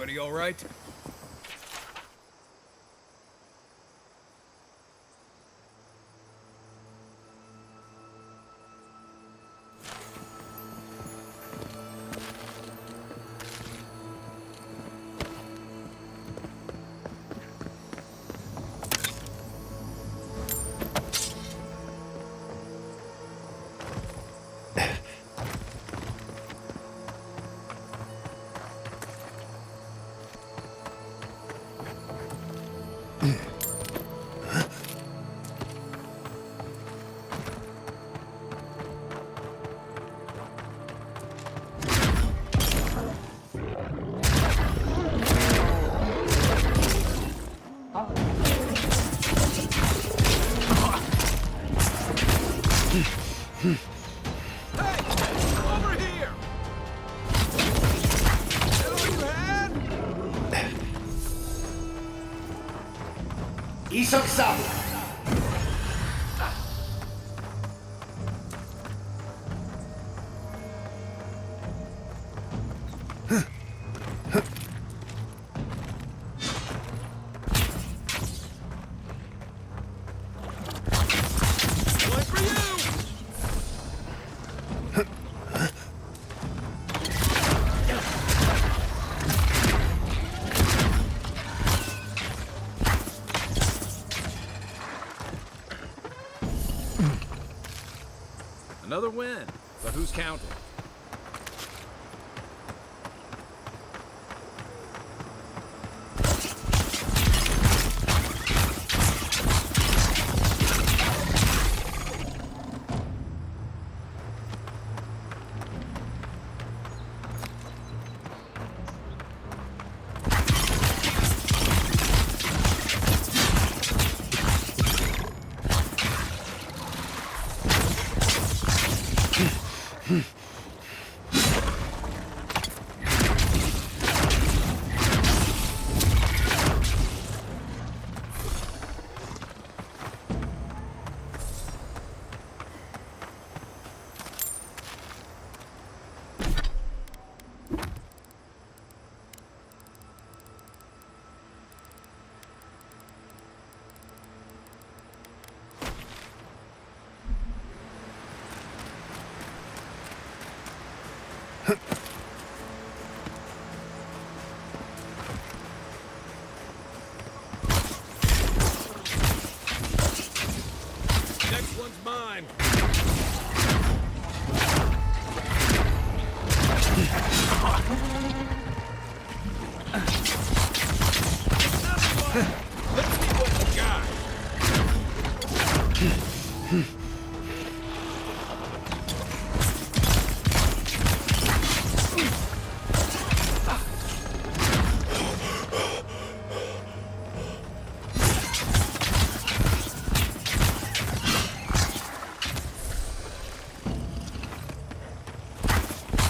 Everybody all right? Scofflaw. Another win, but who's counting? Next one's mine. Let's see what you got.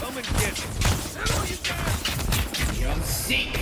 Come and get it. That's all you got. You'll seek.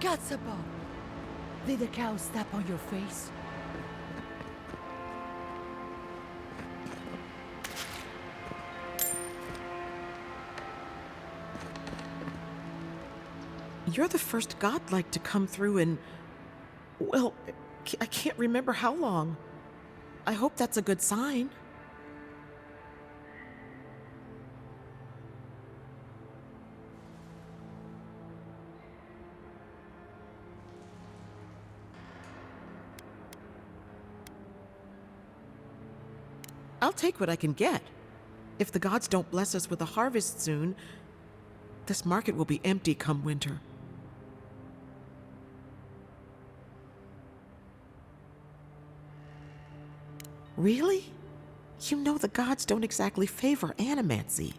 Gatsabo! Did the cow step on your face? You're the first godlike to come through in... well, I can't remember how long. I hope that's a good sign. I'll take what I can get. If the gods don't bless us with a harvest soon, this market will be empty come winter. Really? You know the gods don't exactly favor animancy.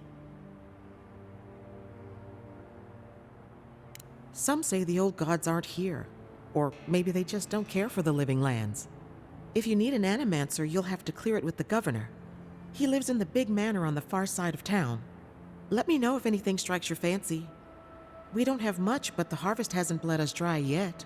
Some say the old gods aren't here, or maybe they just don't care for the living lands. If you need an animancer, you'll have to clear it with the governor. He lives in the big manor on the far side of town. Let me know if anything strikes your fancy. We don't have much, but the harvest hasn't bled us dry yet.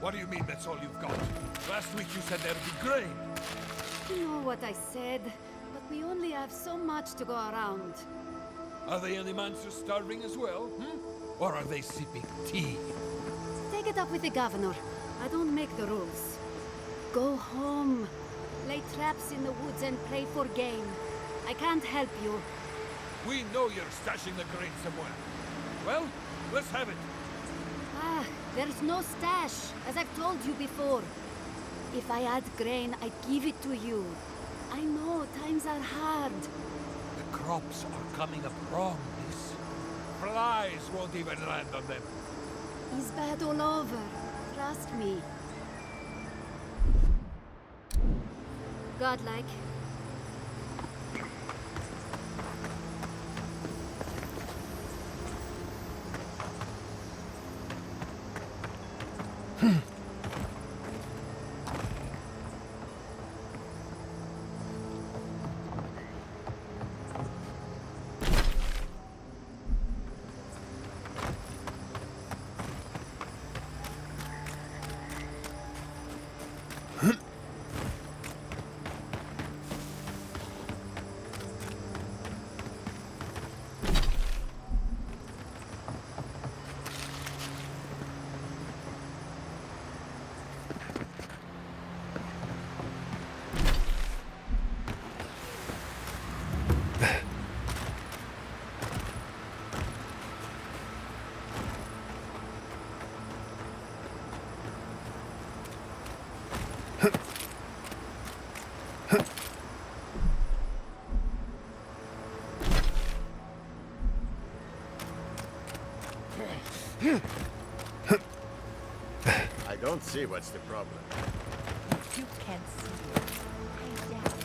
What do you mean that's all you've got? Last week you said there'd be grain. You know what I said, but we only have so much to go around. Are the monsters starving as well, Or are they sipping tea? Take it up with the governor. I don't make the rules. Go home. Lay traps in the woods and pray for game. I can't help you. We know you're stashing the grain somewhere. Well, let's have it. Ah, there's no stash, as I've told you before. If I had grain, I'd give it to you. I know, times are hard. The crops are coming up wrong, miss. Flies won't even land on them. It's bad all over. Trust me. Godlike. I don't see what's the problem. You can't see it. I doubt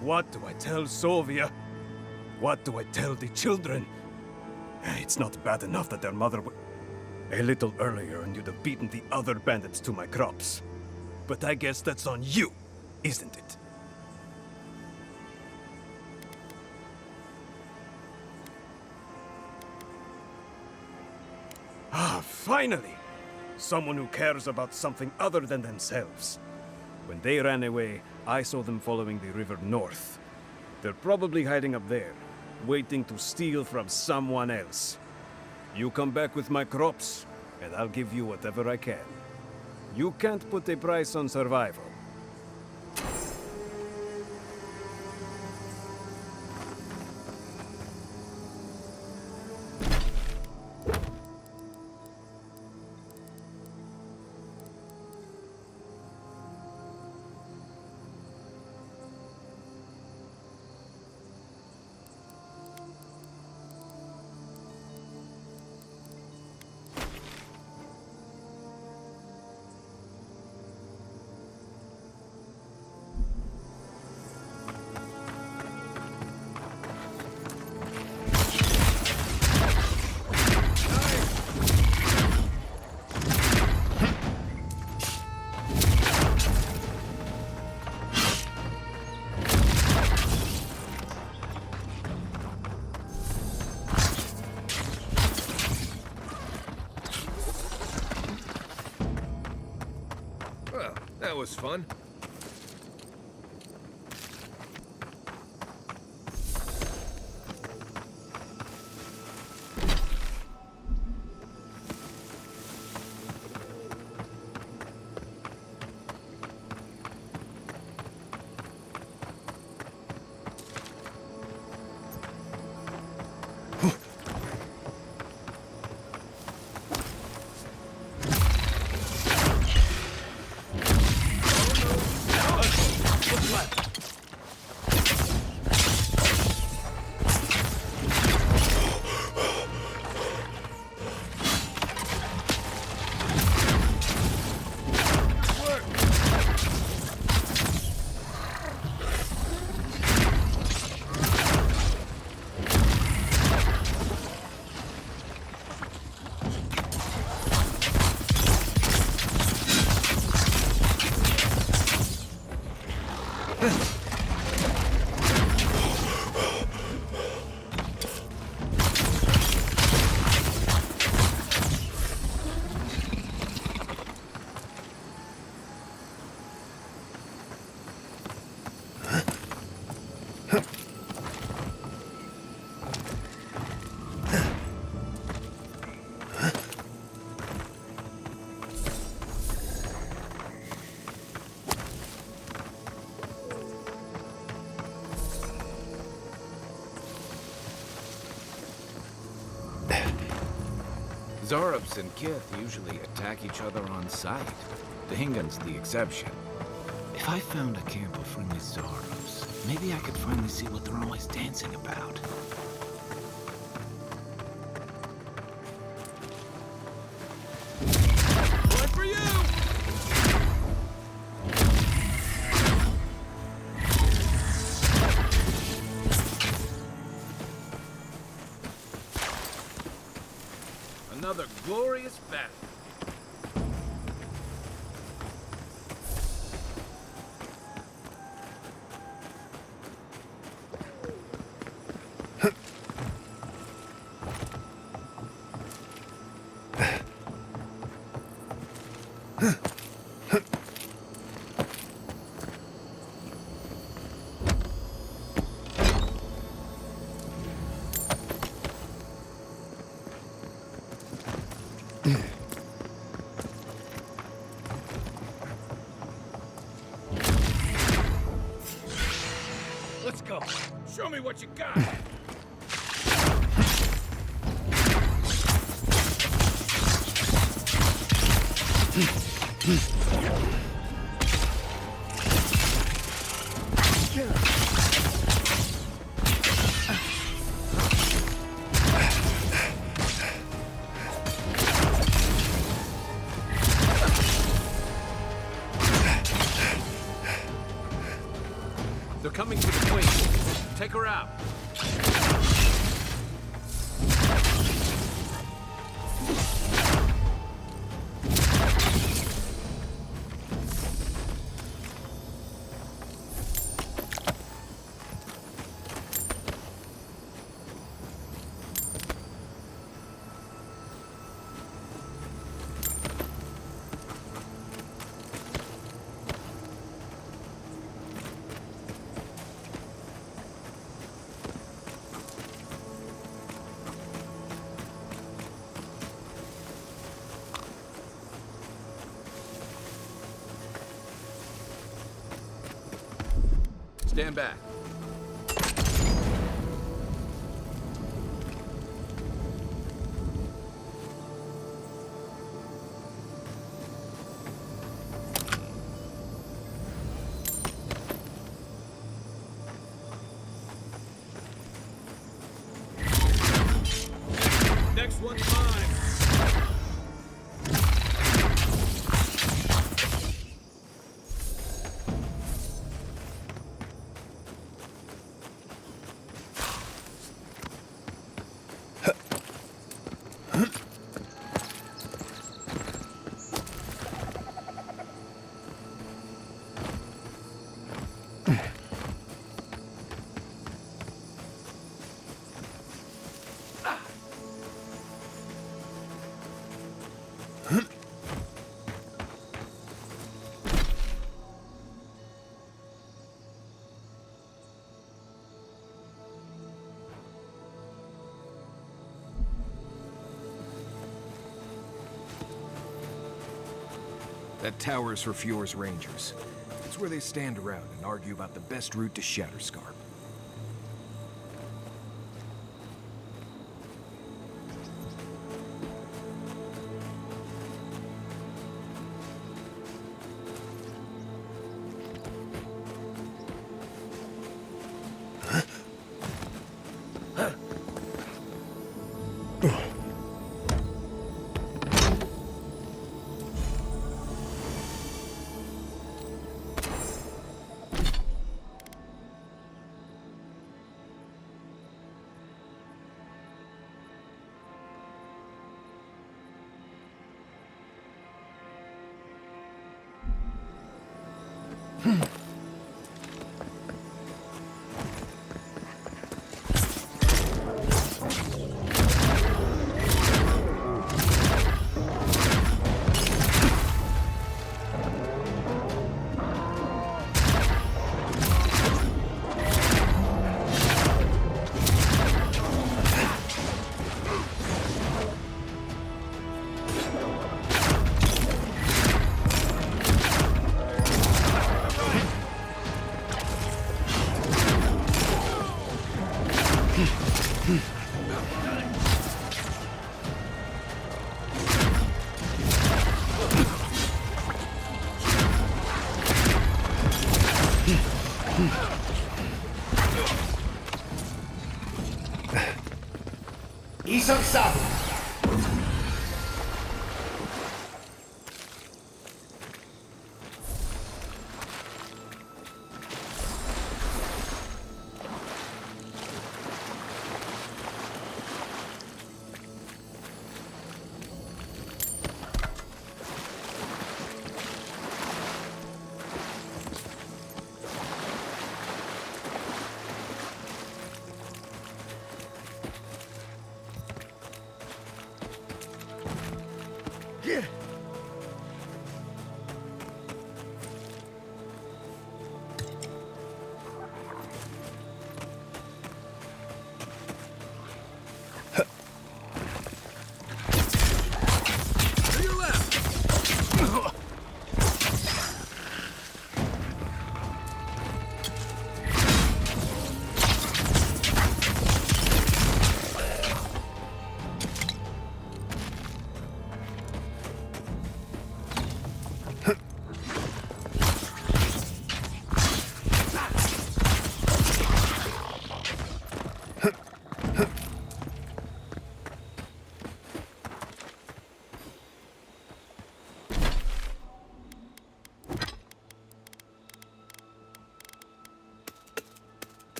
What do I tell Sovia? What do I tell the children? It's not bad enough that their mother a little earlier and you'd have beaten the other bandits to my crops. But I guess that's on you, isn't it? Ah, Finally! Someone who cares about something other than themselves. When they ran away, I saw them following the river north. They're probably hiding up there, waiting to steal from someone else. You come back with my crops, and I'll give you whatever I can. You can't put a price on survival. Well, that was fun. Zarops and Kith usually attack each other on sight. The Hingan's the exception. If I found a camp of friendly Zarops, maybe I could finally see what they're always dancing about. One for you! Another glorious battle. Let's go. Show me what you got. They're coming for the queen. Take her out. Stand back. Next one's mine. That tower is for Fjord's Rangers. It's where they stand around and argue about the best route to Shatterscarp. Isang sabi.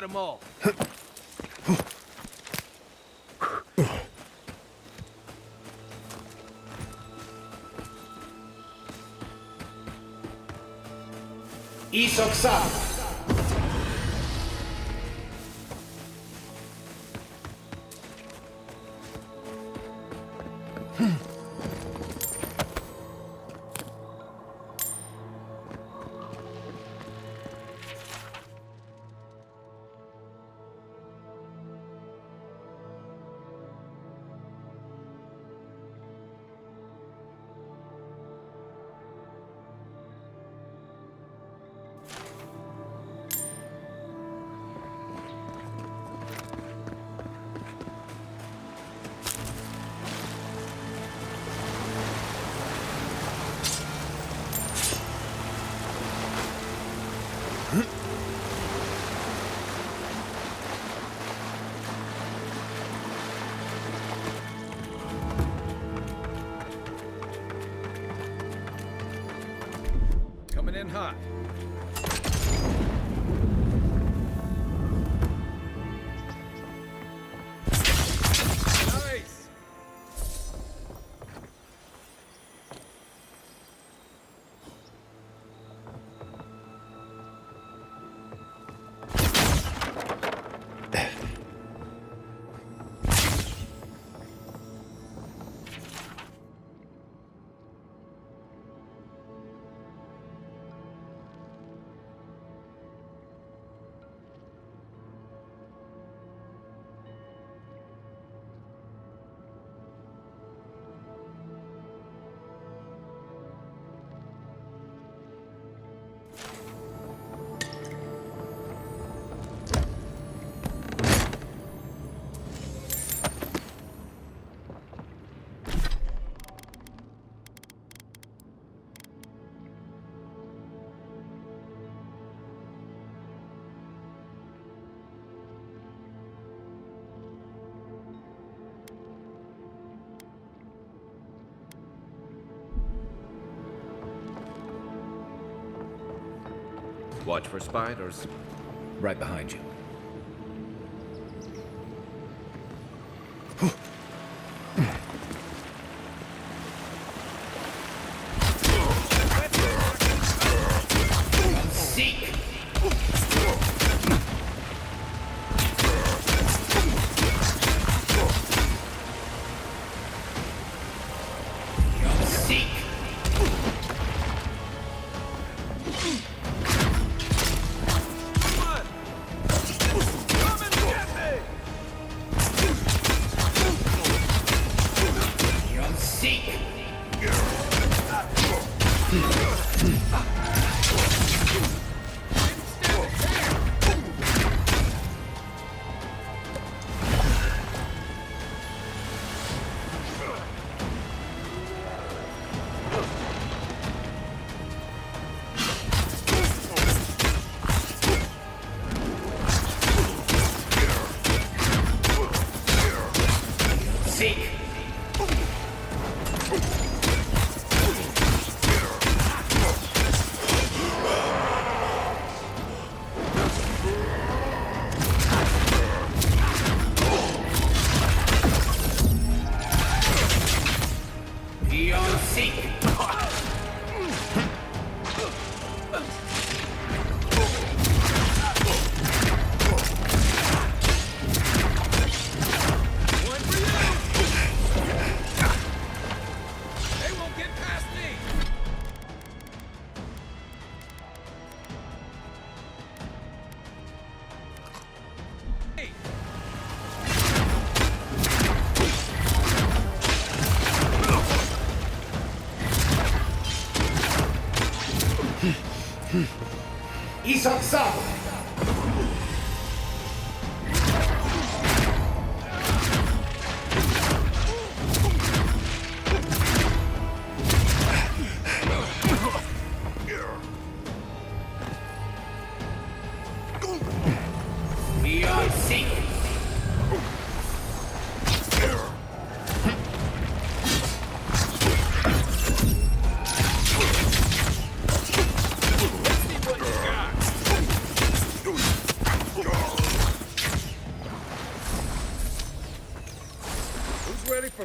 got them all. Coming in hot. Nice! Watch for spiders. Right behind you. Seek! Seek!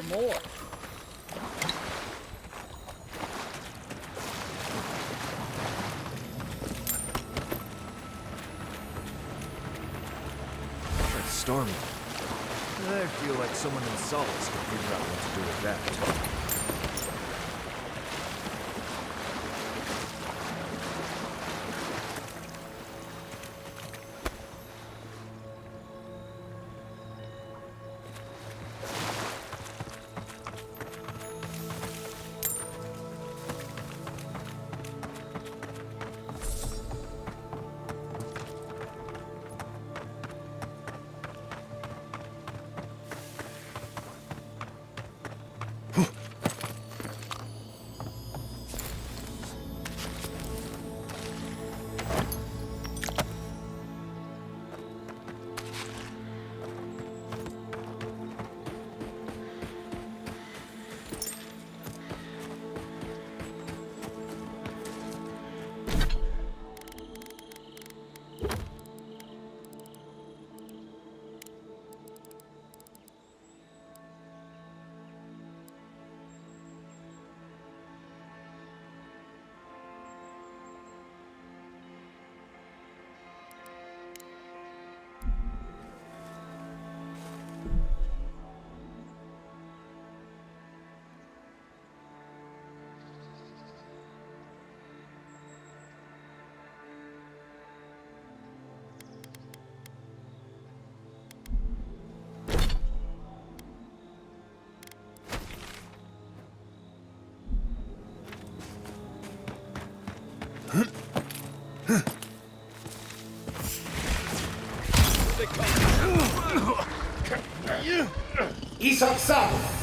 more. It's stormy. I feel like someone in Solace could figure out what to do with that. Isaksado!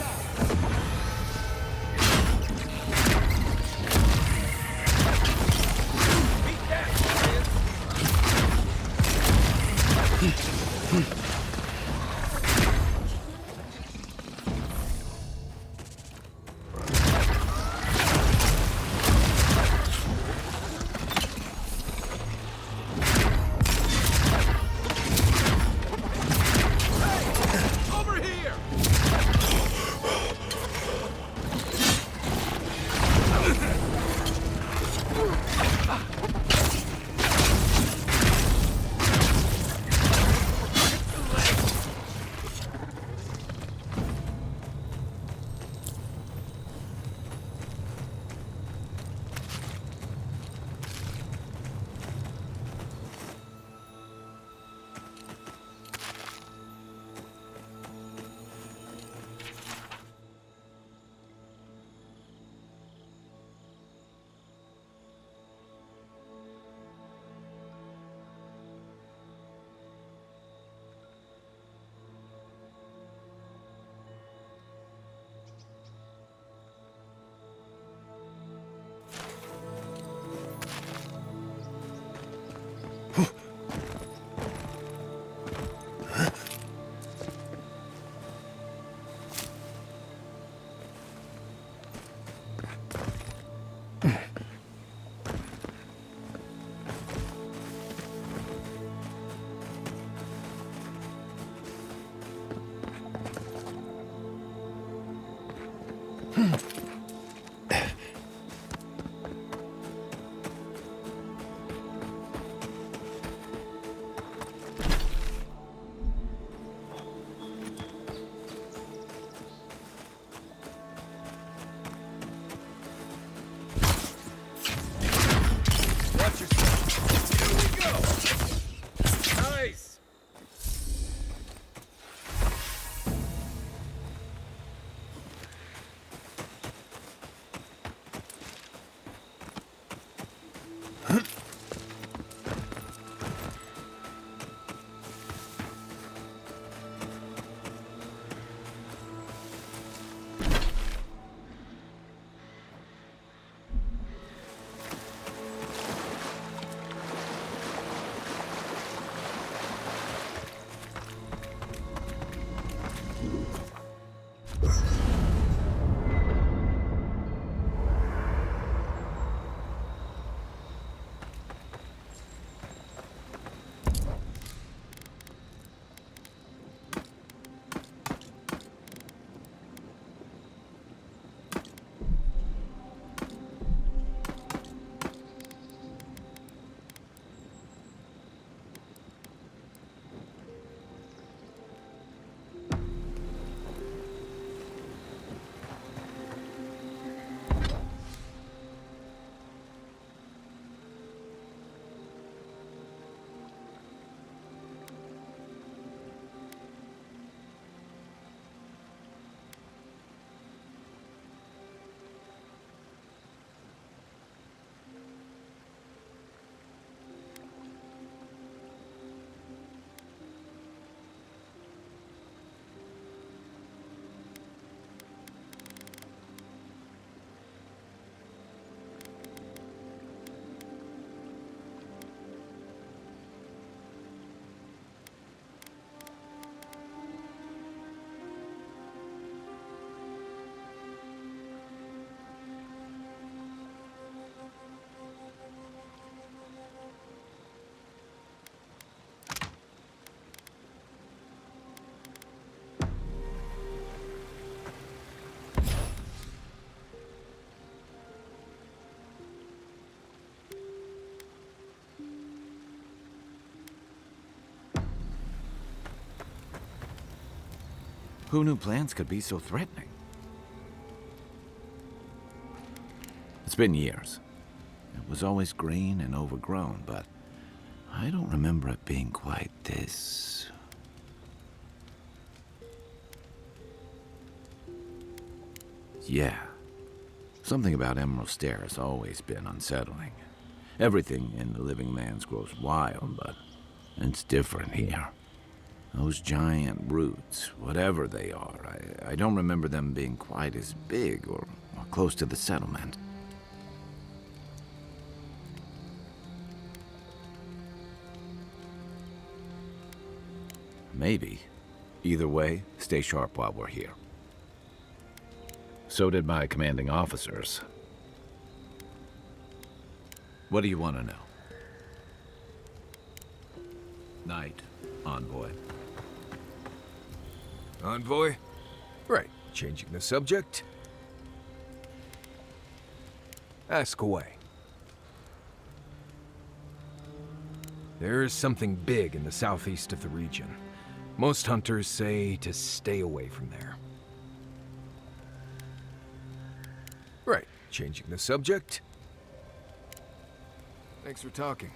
Who knew plants could be so threatening? It's been years. It was always green and overgrown, but I don't remember it being quite this. Yeah. Something about Emerald Stair has always been unsettling. Everything in the living lands grows wild, but it's different here. Those giant roots, whatever they are, I don't remember them being quite as big or close to the settlement. Maybe. Either way, stay sharp while we're here. So did my commanding officers. What do you want to know? Knight, envoy. Envoy? Right, changing the subject. Ask away. There is something big in the southeast of the region. Most hunters say to stay away from there. Right, changing the subject. Thanks for talking.